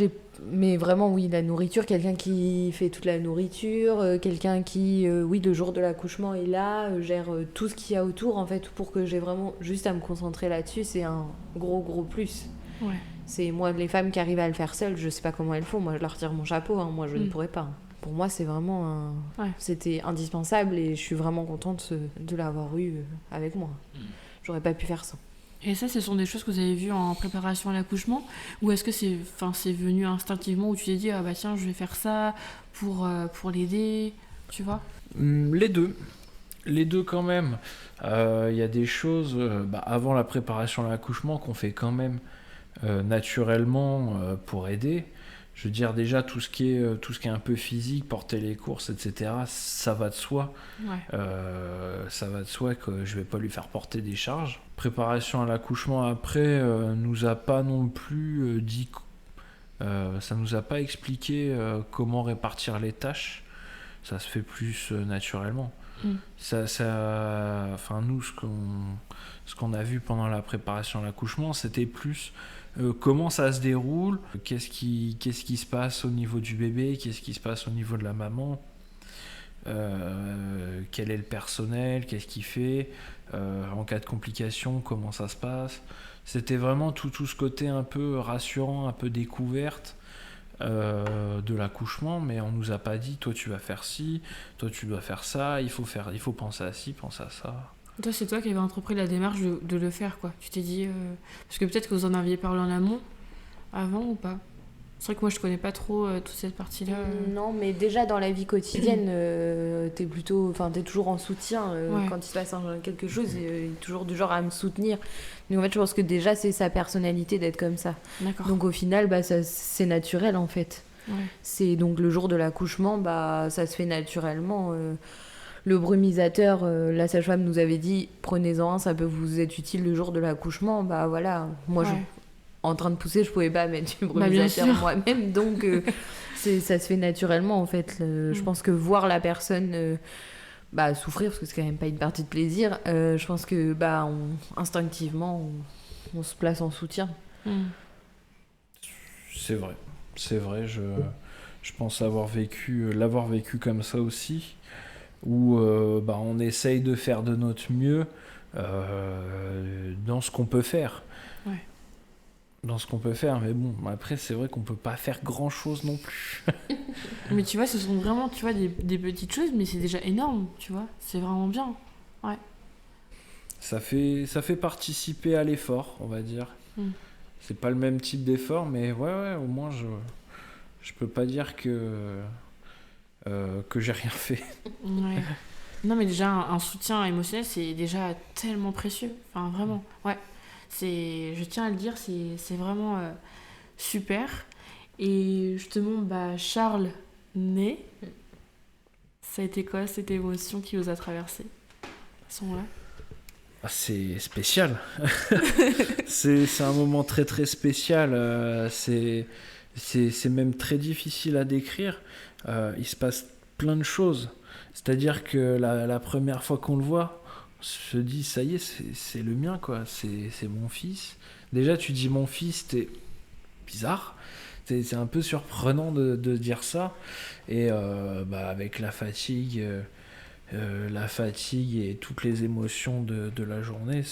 mais vraiment, oui, la nourriture, quelqu'un qui fait toute la nourriture, quelqu'un qui, le jour de l'accouchement est là, gère tout ce qu'il y a autour, en fait, pour que j'ai vraiment juste à me concentrer là-dessus, c'est un gros, gros plus. Ouais. C'est moi, les femmes qui arrivent à le faire seules, je sais pas comment elles font, moi, je leur tire mon chapeau, moi, je ne pourrais pas. Pour moi, c'est vraiment c'était indispensable et je suis vraiment contente de l'avoir eu avec moi. J'aurais pas pu faire sans. Et ça, ce sont des choses que vous avez vues en préparation à l'accouchement ? Ou est-ce que c'est venu instinctivement où tu t'es dit « Ah bah tiens, je vais faire ça pour l'aider », tu vois ? Les deux. Les deux quand même. Il y a des choses avant la préparation à l'accouchement qu'on fait quand même naturellement pour aider. Je veux dire, déjà, tout ce qui est un peu physique, porter les courses, etc., ça va de soi. Ouais. Ça va de soi que je vais pas lui faire porter des charges. Préparation à l'accouchement après nous a pas non plus dit... ça nous a pas expliqué comment répartir les tâches. Ça se fait plus naturellement. Nous, ce qu'on a vu pendant la préparation à l'accouchement, c'était plus... comment ça se déroule, qu'est-ce qui se passe au niveau du bébé, qu'est-ce qui se passe au niveau de la maman, quel est le personnel, qu'est-ce qu'il fait, en cas de complications, comment ça se passe. C'était vraiment tout ce côté un peu rassurant, un peu découverte de l'accouchement, mais on nous a pas dit toi tu vas faire ci, toi tu dois faire ça, il faut penser à ci, penser à ça. Toi, c'est toi qui avais entrepris la démarche de le faire, quoi. Tu t'es dit... Parce que peut-être que vous en aviez parlé en amont, avant ou pas? C'est vrai que moi, je connais pas trop toute cette partie-là. Non, mais déjà dans la vie quotidienne, t'es toujours en soutien. Quand il se passe quelque chose, il est toujours du genre à me soutenir. Donc en fait, je pense que déjà, c'est sa personnalité d'être comme ça. D'accord. Donc au final, c'est naturel en fait. Ouais. C'est donc le jour de l'accouchement, ça se fait naturellement. Le brumisateur, la sage-femme nous avait dit, prenez-en un, ça peut vous être utile le jour de l'accouchement. Voilà, moi en train de pousser, je pouvais pas mettre du brumisateur moi-même, donc ça se fait naturellement en fait. Je pense que voir la personne souffrir, parce que c'est quand même pas une partie de plaisir, je pense que instinctivement on se place en soutien. C'est vrai, je pense l'avoir vécu comme ça aussi, où on essaye de faire de notre mieux dans ce qu'on peut faire. Ouais. Dans ce qu'on peut faire, mais bon, après c'est vrai qu'on peut pas faire grand chose non plus. Mais tu vois, ce sont vraiment, tu vois, des petites choses, mais c'est déjà énorme, tu vois, c'est vraiment bien. Ouais. Ça fait participer à l'effort, on va dire. C'est pas le même type d'effort, mais ouais, au moins je peux pas dire que j'ai rien fait. Ouais. Non, mais déjà un soutien émotionnel, c'est déjà tellement précieux, enfin vraiment, ouais. Je tiens à le dire, c'est vraiment super. Et justement, Charles naît. Ça a été quoi cette émotion qui vous a traversé à ce moment-là? C'est spécial. c'est un moment très très spécial. C'est même très difficile à décrire. Il se passe plein de choses. C'est-à-dire que la première fois qu'on le voit, on se dit ça y est, c'est le mien, quoi. C'est mon fils. Déjà, tu dis mon fils, c'était bizarre. C'est un peu surprenant de dire ça. Et avec la fatigue et toutes les émotions de la journée,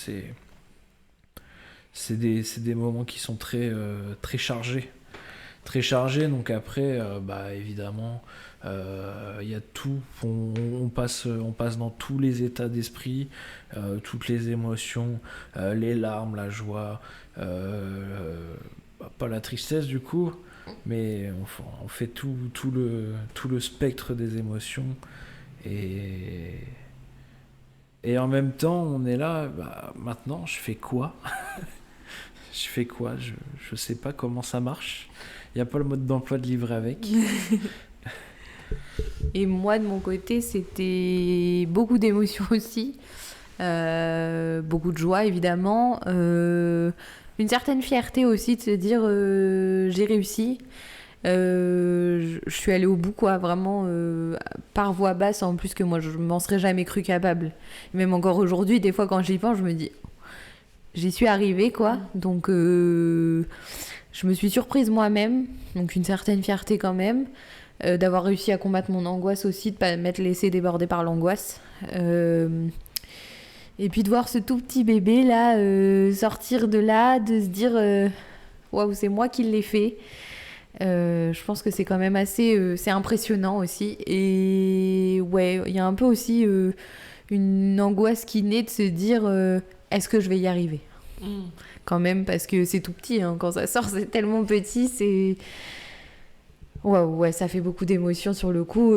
c'est des moments qui sont très très chargés. Très chargé, donc après évidemment il y a tout, on passe dans tous les états d'esprit, toutes les émotions, les larmes, la joie, pas la tristesse du coup, mais on fait tout le spectre des émotions, et en même temps on est là, maintenant je fais quoi? Je sais pas comment ça marche. Il n'y a pas le mode d'emploi de livrer avec. Et moi, de mon côté, c'était beaucoup d'émotions aussi. Beaucoup de joie, évidemment. Une certaine fierté aussi de se dire j'ai réussi. Je suis allée au bout, quoi, vraiment par voix basse, en plus que moi, je m'en serais jamais cru capable. Et même encore aujourd'hui, des fois, quand j'y pense, je me dis j'y suis arrivée, quoi. Donc, je me suis surprise moi-même. Donc, une certaine fierté quand même. D'avoir réussi à combattre mon angoisse aussi, de pas m'être laissée déborder par l'angoisse. Et puis de voir ce tout petit bébé, là, sortir de là, de se dire waouh, c'est moi qui l'ai fait. Je pense que c'est quand même assez... c'est impressionnant aussi. Et ouais, il y a un peu aussi une angoisse qui naît de se dire est-ce que je vais y arriver quand même, parce que c'est tout petit, hein, quand ça sort c'est tellement petit, c'est waouh, ouais, ça fait beaucoup d'émotions sur le coup,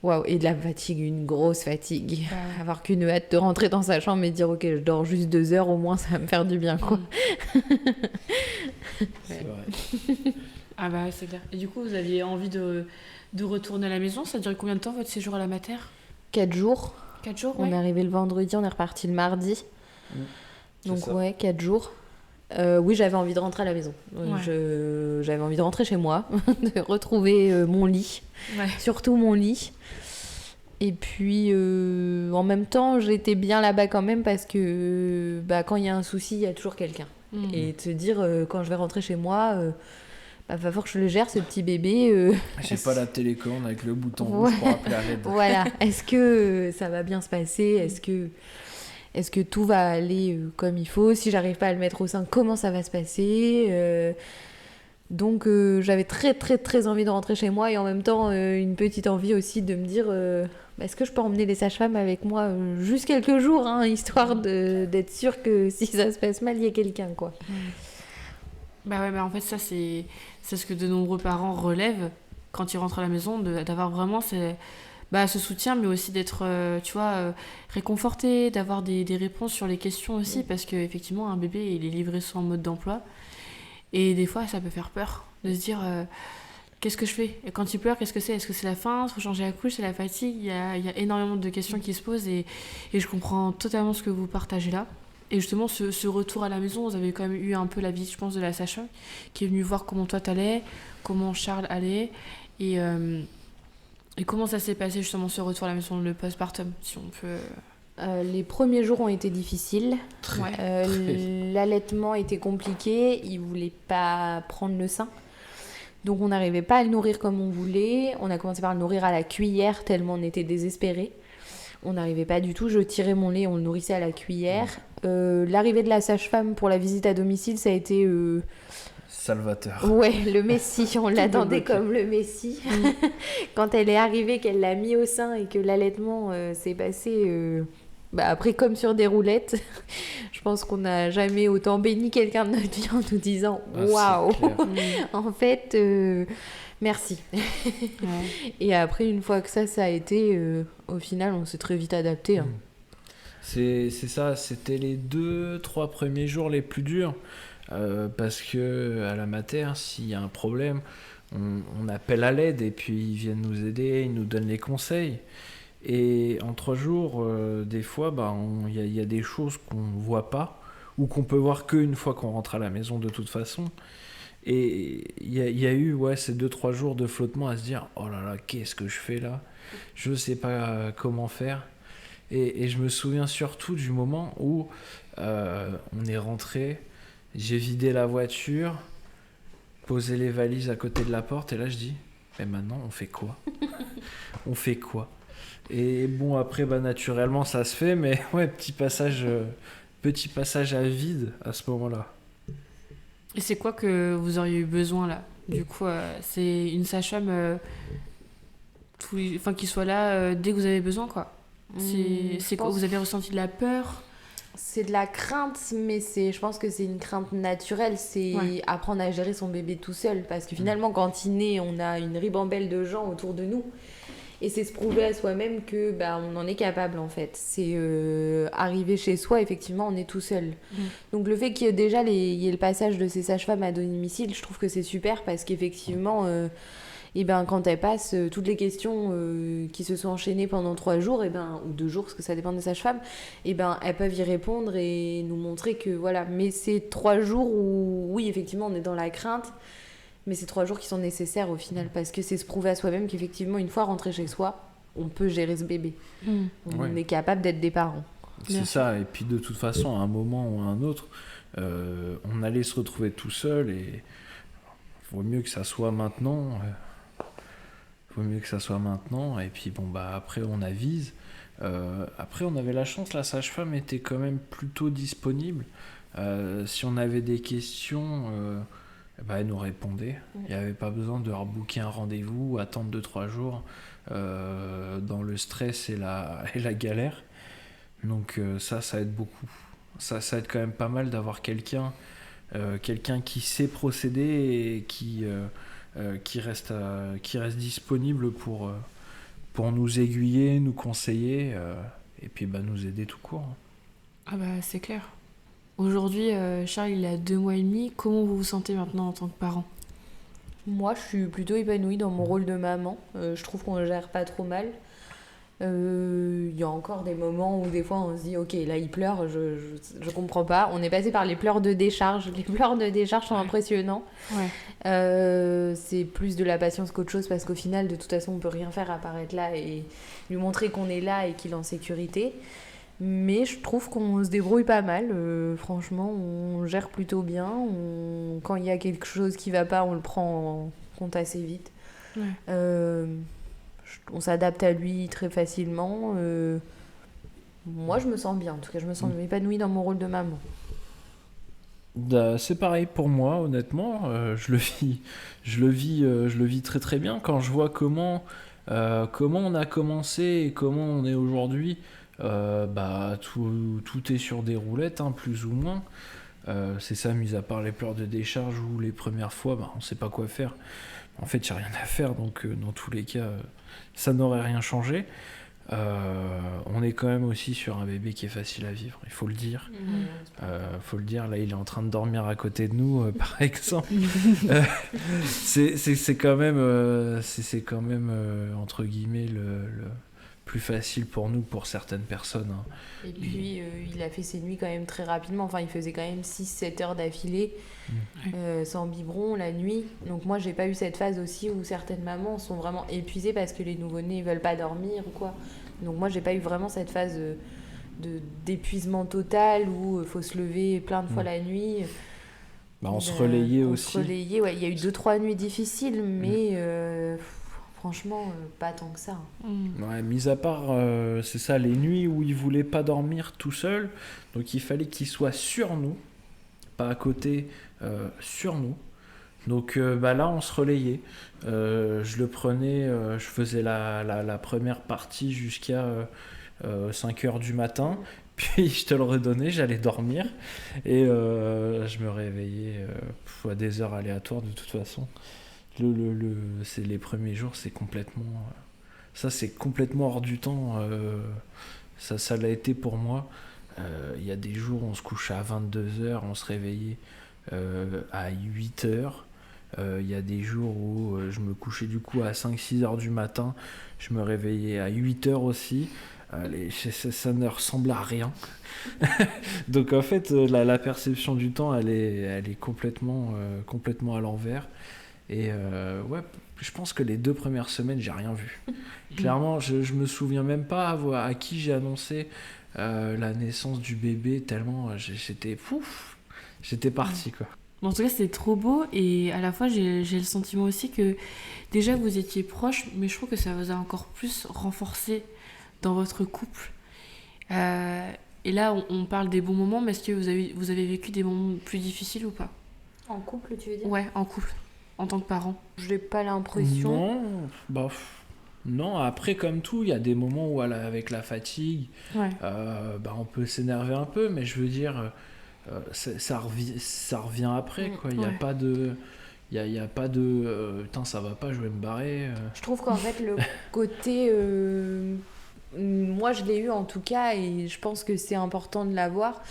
waouh, et de la fatigue, une grosse fatigue, avoir qu'une hâte de rentrer dans sa chambre et dire ok, je dors juste 2 heures, au moins ça va me faire du bien, quoi. C'est vrai. Ah bah c'est clair. Et du coup vous aviez envie de retourner à la maison? Ça a duré combien de temps votre séjour à la mater? 4 jours. 4 jours, On est arrivé le vendredi, on est reparti le mardi. Donc ça. Ouais, 4 jours. Oui, j'avais envie de rentrer à la maison. Ouais. J'avais envie de rentrer chez moi, de retrouver mon lit, surtout mon lit. Et puis, en même temps, j'étais bien là-bas quand même, parce que quand il y a un souci, il y a toujours quelqu'un. Et de se dire, quand je vais rentrer chez moi, va falloir que je le gère, ce petit bébé. J'ai pas la télécommande avec le bouton rouge pour appeler à l'aide. Voilà. Est-ce que ça va bien se passer? Est-ce que tout va aller comme il faut? Si j'arrive pas à le mettre au sein, comment ça va se passer? Donc j'avais très très très envie de rentrer chez moi, et en même temps une petite envie aussi de me dire est-ce que je peux emmener les sages-femmes avec moi juste quelques jours, hein, histoire d'être sûre que si ça se passe mal, il y ait quelqu'un, quoi. Bah ouais, en fait, ça, c'est ce que de nombreux parents relèvent quand ils rentrent à la maison, d'avoir vraiment ce soutien, mais aussi d'être, réconforté, d'avoir des réponses sur les questions aussi, parce qu'effectivement, un bébé, il est livré sous en mode d'emploi. Et des fois, ça peut faire peur de se dire qu'est-ce que je fais ? Et quand il pleure, qu'est-ce que c'est ? Est-ce que c'est la faim ? Faut changer la couche ? C'est la fatigue ? Il y a énormément de questions qui se posent et je comprends totalement ce que vous partagez là. Et justement, ce retour à la maison, vous avez quand même eu un peu la visite, je pense, de la sage-femme qui est venue voir comment toi t'allais, comment Charles allait et comment ça s'est passé justement ce retour à la maison, le postpartum, si on peut... Les premiers jours ont été difficiles. L'allaitement était compliqué. Il ne voulait pas prendre le sein. Donc on n'arrivait pas à le nourrir comme on voulait. On a commencé par le nourrir à la cuillère tellement on était désespérés. On n'arrivait pas du tout. Je tirais mon lait, on le nourrissait à la cuillère. L'arrivée de la sage-femme pour la visite à domicile, ça a été... Salvateur. Ouais, le Messie, on l'attendait comme le Messie. Quand elle est arrivée, qu'elle l'a mis au sein et que l'allaitement s'est passé après comme sur des roulettes, je pense qu'on n'a jamais autant béni quelqu'un de notre vie en nous disant waouh, en fait, merci. Ouais. Et après, une fois que ça a été, au final, on s'est très vite adapté. Hein. C'est ça, c'était les 2-3 premiers jours les plus durs. Parce que à la mater, s'il y a un problème, on appelle à l'aide et puis ils viennent nous aider, ils nous donnent les conseils. Et en 3 jours, des fois, il y a des choses qu'on ne voit pas ou qu'on peut voir qu'une fois qu'on rentre à la maison de toute façon. Et il y a eu ces 2-3 jours de flottement à se dire « Oh là là, qu'est-ce que je fais là ? Je ne sais pas comment faire. » Et je me souviens surtout du moment où on est rentré. J'ai vidé la voiture, posé les valises à côté de la porte et là je dis mais maintenant on fait quoi ? On fait quoi ? Et bon après naturellement ça se fait mais petit passage à vide à ce moment-là. Et c'est quoi que vous auriez eu besoin là ? Du coup c'est une sage-femme qui soit là dès que vous avez besoin quoi. C'est quoi ? Vous avez ressenti de la peur ? C'est de la crainte, mais je pense que c'est une crainte naturelle, c'est apprendre à gérer son bébé tout seul, parce que finalement quand il naît, on a une ribambelle de gens autour de nous, et c'est se prouver à soi-même que on en est capable en fait. C'est arriver chez soi, effectivement, on est tout seul. Donc le fait qu'il y ait déjà il y ait le passage de ces sages-femmes à domicile, je trouve que c'est super, parce qu'effectivement... quand elles passent, toutes les questions qui se sont enchaînées pendant 3 jours, ou 2 jours, parce que ça dépend des sages-femmes, elles peuvent y répondre et nous montrer que voilà. Mais c'est 3 jours où, oui, effectivement, on est dans la crainte, mais c'est 3 jours qui sont nécessaires au final, parce que c'est se prouver à soi-même qu'effectivement, une fois rentré chez soi, on peut gérer ce bébé. On est capable d'être des parents. C'est ça, et puis de toute façon, à un moment ou à un autre, on allait se retrouver tout seul et il vaut mieux que ça soit maintenant. Et puis après on avise. Après on avait la chance, la sage-femme était quand même plutôt disponible. Si on avait des questions, elle nous répondait. Il n'y avait pas besoin de rebooker un rendez-vous, attendre 2-3 jours dans le stress et la galère. Donc ça aide beaucoup. Ça aide quand même pas mal d'avoir quelqu'un qui sait procéder et qui reste disponible pour nous aiguiller, nous conseiller et puis nous aider tout court. Ah c'est clair. Aujourd'hui, Charles, il a 2 mois et demi. Comment vous vous sentez maintenant en tant que parent ? Moi, je suis plutôt épanouie dans mon rôle de maman. Je trouve qu'on ne gère pas trop mal. Il y a encore des moments où des fois on se dit ok, là il pleure, je comprends pas. On est passé par les pleurs de décharge. Les pleurs de décharge sont impressionnants. C'est plus de la patience qu'autre chose, parce qu'au final de toute façon on peut rien faire à part être là et lui montrer qu'on est là et qu'il est en sécurité. Mais je trouve qu'on se débrouille pas mal. Franchement, on gère plutôt bien. Quand il y a quelque chose qui va pas, on le prend en compte assez vite. On s'adapte à lui très facilement. Moi, je me sens bien. En tout cas, je me sens épanouie dans mon rôle de maman. C'est pareil pour moi, honnêtement. Je le vis très très bien quand je vois comment Comment on a commencé et comment on est aujourd'hui, tout est sur des roulettes, hein, plus ou moins. C'est ça, mis à part les pleurs de décharge où les premières fois, on sait pas quoi faire. En fait, il n'y a rien à faire, donc dans tous les cas, ça n'aurait rien changé. On est quand même aussi sur un bébé qui est facile à vivre, il faut le dire. Faut le dire, là il est en train de dormir à côté de nous, par exemple. C'est quand même, entre guillemets, le plus facile pour nous, pour certaines personnes. Hein. Et puis, il a fait ses nuits quand même très rapidement. Enfin, il faisait quand même 6-7 heures d'affilée sans biberon la nuit. Donc moi, j'ai pas eu cette phase aussi où certaines mamans sont vraiment épuisées parce que les nouveau-nés ne veulent pas dormir ou quoi. Donc moi, j'ai pas eu vraiment cette phase d'épuisement total où il faut se lever plein de fois la nuit. On se relayait aussi. Ouais. Il y a eu 2-3 nuits difficiles, mais... franchement, pas tant que ça. Ouais, mis à part, c'est ça, les nuits où il voulait pas dormir tout seul, donc il fallait qu'il soit sur nous, pas à côté, sur nous. Donc là, on se relayait. Je le prenais, je faisais la première partie jusqu'à 5h du matin, puis je te le redonnais, j'allais dormir, et je me réveillais à des heures aléatoires de toute façon. C'est les premiers jours, c'est complètement c'est complètement hors du temps. Ça l'a été pour moi. Il y a des jours où on se couchait à 22h, on se réveillait à 8h. Il y a des jours où je me couchais du coup à 5-6 heures du matin, je me réveillais à 8h aussi. Ça ne ressemble à rien. Donc en fait, la perception du temps, elle est complètement à l'envers. Et je pense que les 2 premières semaines, j'ai rien vu. Clairement, je me souviens même pas à qui j'ai annoncé la naissance du bébé, tellement j'étais parti, quoi. Bon, en tout cas, c'était trop beau, et à la fois, j'ai le sentiment aussi que déjà vous étiez proches, mais je trouve que ça vous a encore plus renforcé dans votre couple. Et là, on parle des bons moments, mais est-ce que vous avez vécu des moments plus difficiles ou pas ? En couple, tu veux dire ? Ouais, en couple. En tant que parent. J'ai pas l'impression. Non, après, comme tout, il y a des moments où, avec la fatigue, on peut s'énerver un peu, mais je veux dire, ça revient après, quoi. Il n'y a pas de... Il y a pas de... Putain, ça va pas, je vais me barrer. Je trouve qu'en fait, le côté... moi, je l'ai eu en tout cas, et je pense que c'est important de l'avoir.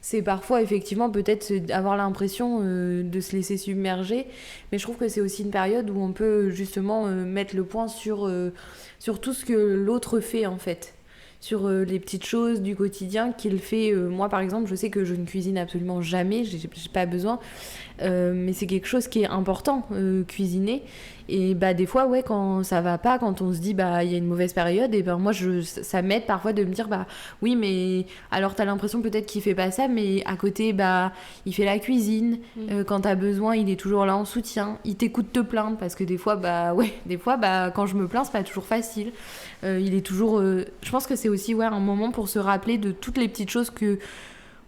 C'est parfois, effectivement, peut-être avoir l'impression de se laisser submerger. Mais je trouve que c'est aussi une période où on peut justement mettre le point sur tout ce que l'autre fait, en fait. Sur les petites choses du quotidien qu'il fait. Moi, par exemple, je sais que je ne cuisine absolument jamais, j'ai pas besoin. Mais c'est quelque chose qui est important, cuisiner. Et des fois, quand ça va pas, quand on se dit il y a une mauvaise période, et moi ça m'aide parfois de me dire oui, mais alors t'as l'impression peut-être qu'il fait pas ça, mais à côté il fait la cuisine. Quand t'as besoin, il est toujours là en soutien. Il t'écoute te plaindre, parce que des fois quand je me plains, c'est pas toujours facile. Il est toujours. Je pense que c'est aussi un moment pour se rappeler de toutes les petites choses que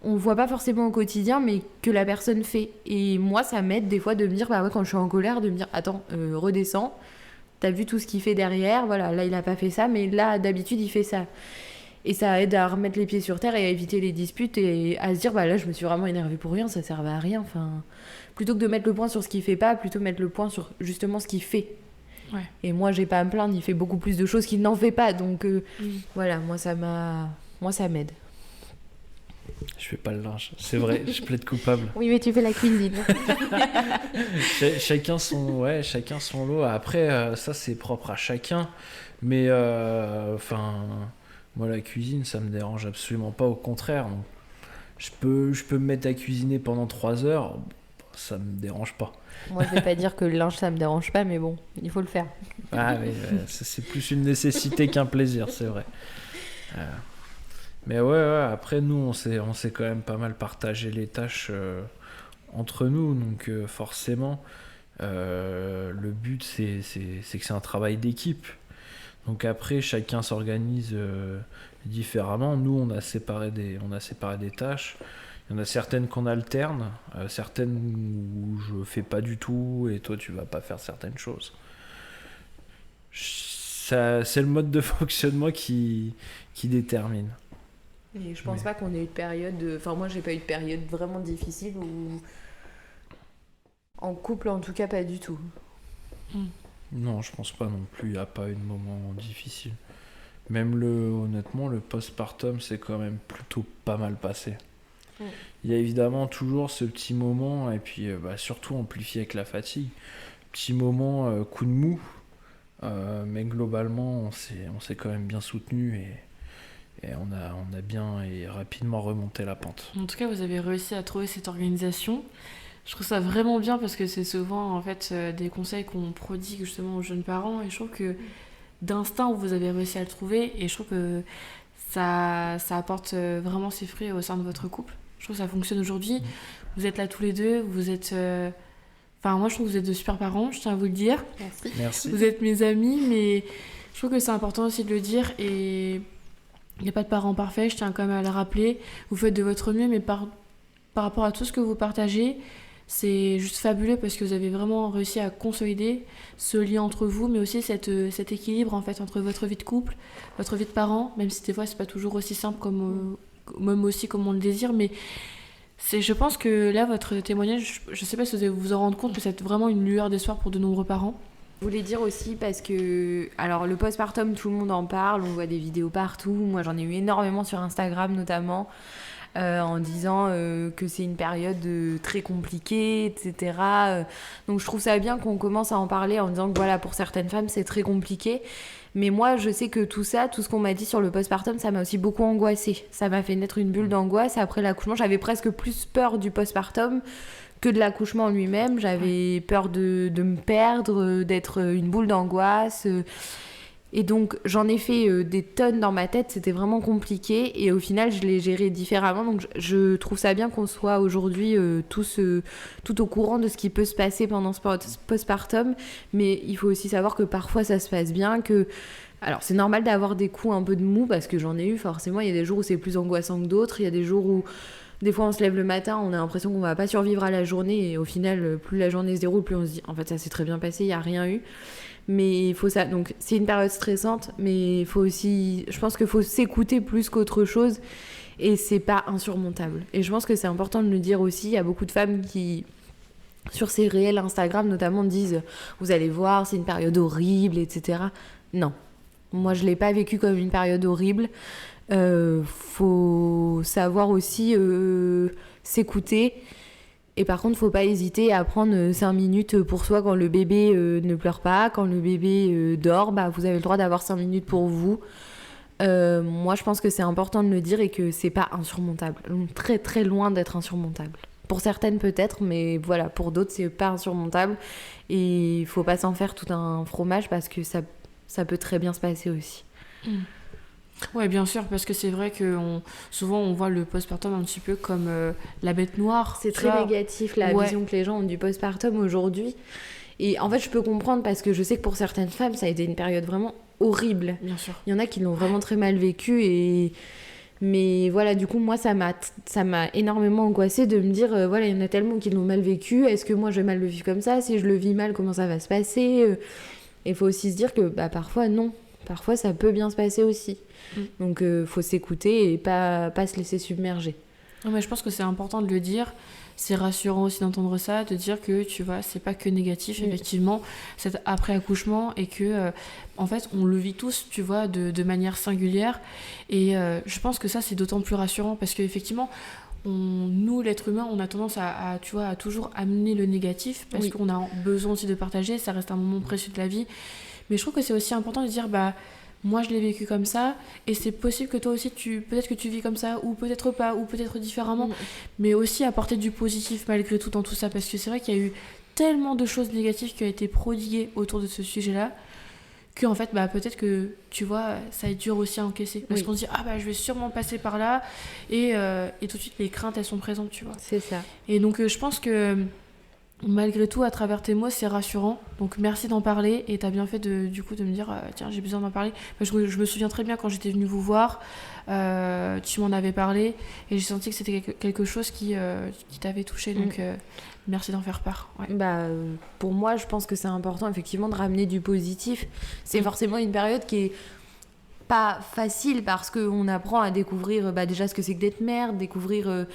on voit pas forcément au quotidien, mais que la personne fait. Et moi, ça m'aide des fois de me dire, quand je suis en colère, de me dire, attends, redescends, t'as vu tout ce qu'il fait derrière, voilà, là il a pas fait ça, mais là d'habitude il fait ça. Et ça aide à remettre les pieds sur terre et à éviter les disputes et à se dire, là je me suis vraiment énervée pour rien, ça servait à rien. Enfin, plutôt que de mettre le point sur ce qu'il fait pas, plutôt mettre le point sur justement ce qu'il fait. Ouais. Et moi j'ai pas à me plaindre, il fait beaucoup plus de choses qu'il n'en fait pas, donc voilà, moi ça m'aide. Je fais pas le linge, c'est vrai, je plaide coupable. Oui, mais tu fais la cuisine. chacun son lot. Après, ça c'est propre à chacun. Mais moi la cuisine, ça me dérange absolument pas, au contraire. Donc, je peux me mettre à cuisiner pendant 3 heures, ça me dérange pas. Moi, je vais pas dire que le linge ça me dérange pas, mais bon, il faut le faire. Ah mais c'est plus une nécessité qu'un plaisir, c'est vrai. Mais après nous on s'est quand même pas mal partagé les tâches entre nous, donc forcément le but c'est que c'est un travail d'équipe. Donc après chacun s'organise différemment. Nous on a séparé des tâches. Il y en a certaines qu'on alterne, certaines où je fais pas du tout et toi tu vas pas faire certaines choses. c'est le mode de fonctionnement qui détermine. Et je pense pas qu'on ait eu de période... Enfin, moi, j'ai pas eu de période vraiment difficile où... En couple, en tout cas, pas du tout. Non, je pense pas non plus. Il n'y a pas eu de moment difficile. Même honnêtement, le postpartum, c'est quand même plutôt pas mal passé. Il y a évidemment toujours ce petit moment, et puis surtout amplifié avec la fatigue. Petit moment coup de mou, mais globalement, on s'est quand même bien soutenu et on a bien et rapidement remonté la pente. En tout cas, vous avez réussi à trouver cette organisation. Je trouve ça vraiment bien parce que c'est souvent en fait des conseils qu'on prodigue justement aux jeunes parents et je trouve que d'instinct vous avez réussi à le trouver et je trouve que ça apporte vraiment ses fruits au sein de votre couple. Je trouve que ça fonctionne aujourd'hui. Vous êtes là tous les deux, vous êtes... Enfin, moi je trouve que vous êtes de super parents, je tiens à vous le dire. Merci. Vous êtes mes amis, mais je trouve que c'est important aussi de le dire et il n'y a pas de parents parfaits, je tiens quand même à le rappeler. Vous faites de votre mieux, mais par rapport à tout ce que vous partagez, c'est juste fabuleux parce que vous avez vraiment réussi à consolider ce lien entre vous, mais aussi cet équilibre en fait entre votre vie de couple, votre vie de parent, même si des fois c'est pas toujours aussi simple même aussi comme on le désire, mais je pense que là votre témoignage, je sais pas si vous allez vous en rendre compte, mais c'est vraiment une lueur d'espoir pour de nombreux parents. Je voulais dire aussi parce que, alors le postpartum, tout le monde en parle, on voit des vidéos partout, moi j'en ai eu énormément sur Instagram notamment, en disant que c'est une période très compliquée, etc. Donc je trouve ça bien qu'on commence à en parler en disant que voilà, pour certaines femmes c'est très compliqué. Mais moi je sais que tout ce qu'on m'a dit sur le postpartum, ça m'a aussi beaucoup angoissée. Ça m'a fait naître une bulle d'angoisse. Après l'accouchement, j'avais presque plus peur du postpartum que de l'accouchement en lui-même. J'avais peur de me perdre, d'être une boule d'angoisse. Et donc j'en ai fait des tonnes dans ma tête, c'était vraiment compliqué et au final je l'ai géré différemment. Donc je trouve ça bien qu'on soit aujourd'hui tous tout au courant de ce qui peut se passer pendant ce postpartum, mais il faut aussi savoir que parfois ça se passe bien, alors c'est normal d'avoir des coups un peu de mou parce que j'en ai eu forcément, il y a des jours où c'est plus angoissant que d'autres, il y a des jours où des fois on se lève le matin, on a l'impression qu'on va pas survivre à la journée et au final plus la journée se déroule, plus on se dit en fait ça s'est très bien passé, il y a rien eu. Mais il faut ça, donc c'est une période stressante, mais il faut aussi, je pense qu'il faut s'écouter plus qu'autre chose et c'est pas insurmontable. Et je pense que c'est important de le dire aussi, il y a beaucoup de femmes qui, sur ces réels Instagram notamment, disent vous allez voir, c'est une période horrible, etc. Non, moi je l'ai pas vécu comme une période horrible. Faut savoir aussi s'écouter. Et par contre, faut pas hésiter à prendre 5 minutes pour soi quand le bébé ne pleure pas, quand le bébé dort, vous avez le droit d'avoir 5 minutes pour vous. Moi, je pense que c'est important de le dire et que c'est pas insurmontable. Très très loin d'être insurmontable. Pour certaines peut-être, mais voilà, pour d'autres c'est pas insurmontable. Et il faut pas s'en faire tout un fromage parce que ça peut très bien se passer aussi. Ouais, bien sûr, parce que c'est vrai que souvent on voit le postpartum un petit peu comme la bête noire. C'est très négatif la vision que les gens ont du postpartum aujourd'hui. Et en fait, je peux comprendre parce que je sais que pour certaines femmes, ça a été une période vraiment horrible. Bien sûr. Il y en a qui l'ont vraiment très mal vécu mais voilà, du coup, moi, ça m'a énormément angoissée de me dire, voilà, il y en a tellement qui l'ont mal vécu. Est-ce que moi, je vais mal le vivre comme ça ? Si je le vis mal, comment ça va se passer ? Il faut aussi se dire que parfois, non. Parfois, ça peut bien se passer aussi. Donc, faut s'écouter et pas se laisser submerger. Non, mais je pense que c'est important de le dire. C'est rassurant aussi d'entendre ça, de dire que, tu vois, c'est pas que négatif, effectivement, cet après-accouchement, et que, en fait, on le vit tous, tu vois, de manière singulière. Et je pense que ça, c'est d'autant plus rassurant, parce qu'effectivement, nous, l'être humain, on a tendance à toujours amener le négatif, parce qu'on a besoin aussi de partager, ça reste un moment précieux de la vie. Mais je trouve que c'est aussi important de dire, moi je l'ai vécu comme ça, et c'est possible que toi aussi, peut-être que tu vis comme ça, ou peut-être pas, ou peut-être différemment, mais aussi apporter du positif malgré tout dans tout ça, parce que c'est vrai qu'il y a eu tellement de choses négatives qui ont été prodiguées autour de ce sujet-là, qu'en fait, peut-être que, tu vois, ça est dur aussi à encaisser, parce qu'on se dit, je vais sûrement passer par là, et tout de suite, les craintes, elles sont présentes, tu vois. C'est ça. Et donc, je pense que malgré tout, à travers tes mots, c'est rassurant. Donc merci d'en parler et t'as bien fait de me dire tiens, j'ai besoin d'en parler. Je me souviens très bien quand j'étais venue vous voir, tu m'en avais parlé et j'ai senti que c'était quelque chose qui t'avait touché. Donc merci d'en faire part. Ouais. Pour moi, je pense que c'est important effectivement de ramener du positif. C'est forcément une période qui est pas facile parce qu'on apprend à découvrir déjà ce que c'est que d'être mère, découvrir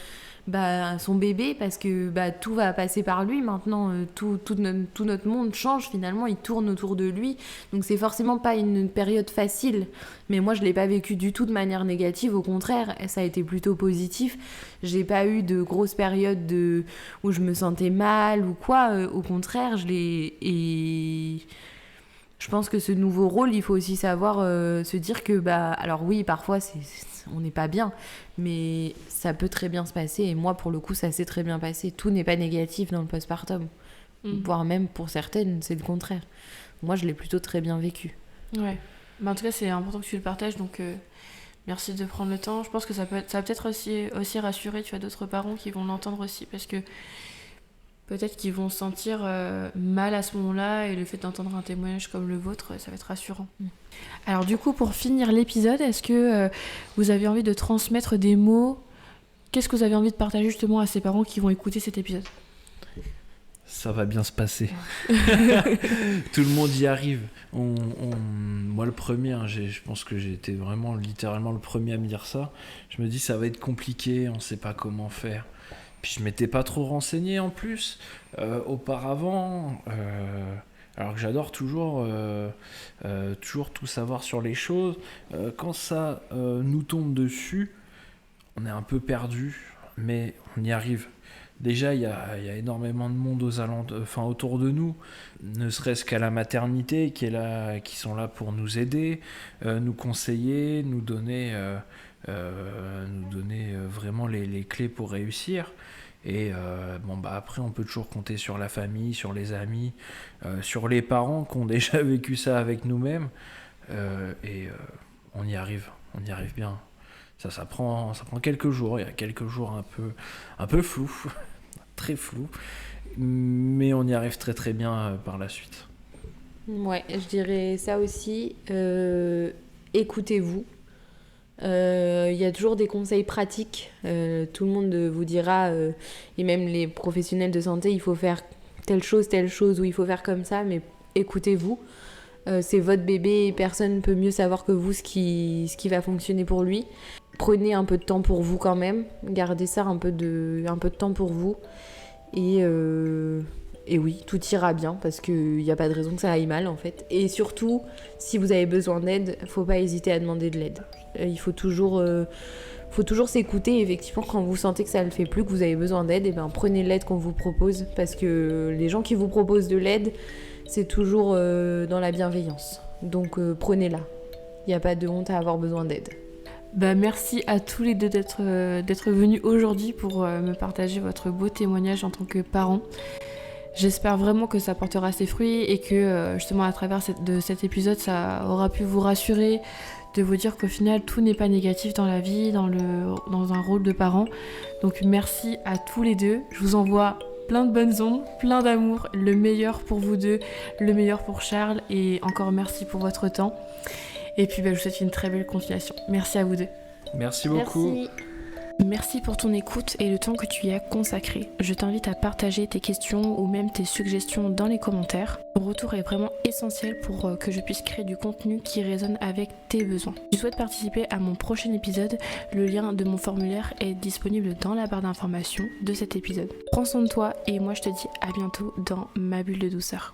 son bébé, parce que tout va passer par lui maintenant, tout notre monde change finalement, il tourne autour de lui, donc c'est forcément pas une période facile, mais moi je l'ai pas vécu du tout de manière négative, au contraire, ça a été plutôt positif. J'ai pas eu de grosses périodes où je me sentais mal ou quoi, au contraire, je pense que ce nouveau rôle, il faut aussi savoir se dire que, alors oui, parfois, on n'est pas bien, mais ça peut très bien se passer. Et moi, pour le coup, ça s'est très bien passé. Tout n'est pas négatif dans le postpartum. Voire même, pour certaines, c'est le contraire. Moi, je l'ai plutôt très bien vécu. Ouais. En tout cas, c'est important que tu le partages, donc merci de prendre le temps. Je pense que ça va peut-être aussi rassurer, tu as d'autres parents qui vont l'entendre aussi, parce que peut-être qu'ils vont se sentir mal à ce moment-là, et le fait d'entendre un témoignage comme le vôtre, ça va être rassurant. Alors du coup, pour finir l'épisode, est-ce que vous avez envie de transmettre des mots ? Qu'est-ce que vous avez envie de partager justement à ces parents qui vont écouter cet épisode ? Ça va bien se passer. Tout le monde y arrive. Moi le premier, je pense que j'ai été vraiment littéralement le premier à me dire ça. Je me dis ça va être compliqué, on sait pas comment faire. Puis je m'étais pas trop renseigné en plus auparavant, alors que j'adore toujours tout savoir sur les choses. Quand ça nous tombe dessus, on est un peu perdu, mais on y arrive. Déjà, il y a énormément de monde autour de nous, ne serait-ce qu'à la maternité, qui sont là pour nous aider, nous conseiller, nous donner vraiment les clés pour réussir. Et après, on peut toujours compter sur la famille, sur les amis, sur les parents qui ont déjà vécu ça avec nous-mêmes. On y arrive bien. Ça prend quelques jours. Il y a quelques jours un peu flou, très flou, mais on y arrive très très bien par la suite. Ouais, je dirais ça aussi. Écoutez-vous. Il y a toujours des conseils pratiques. Tout le monde vous dira, et même les professionnels de santé, il faut faire telle chose, ou il faut faire comme ça, mais écoutez-vous. C'est votre bébé et personne ne peut mieux savoir que vous ce qui va fonctionner pour lui. Prenez un peu de temps pour vous quand même. Gardez ça, un peu de temps pour vous. Et oui, tout ira bien parce qu'il n'y a pas de raison que ça aille mal en fait. Et surtout, si vous avez besoin d'aide, il ne faut pas hésiter à demander de l'aide. Il faut toujours s'écouter. Effectivement, quand vous sentez que ça ne le fait plus, que vous avez besoin d'aide, prenez l'aide qu'on vous propose. Parce que les gens qui vous proposent de l'aide, c'est toujours dans la bienveillance. Donc prenez-la. Il n'y a pas de honte à avoir besoin d'aide. Merci à tous les deux d'être venus aujourd'hui pour me partager votre beau témoignage en tant que parent. J'espère vraiment que ça portera ses fruits et que justement à travers cet épisode, ça aura pu vous rassurer, de vous dire qu'au final, tout n'est pas négatif dans la vie, dans un rôle de parent. Donc merci à tous les deux. Je vous envoie plein de bonnes ondes, plein d'amour, le meilleur pour vous deux, le meilleur pour Charles, et encore merci pour votre temps. Et puis je vous souhaite une très belle continuation. Merci à vous deux. Merci beaucoup. Merci pour ton écoute et le temps que tu y as consacré. Je t'invite à partager tes questions ou même tes suggestions dans les commentaires. Ton retour est vraiment essentiel pour que je puisse créer du contenu qui résonne avec tes besoins. Si tu souhaites participer à mon prochain épisode, le lien de mon formulaire est disponible dans la barre d'informations de cet épisode. Prends soin de toi et moi je te dis à bientôt dans ma bulle de douceur.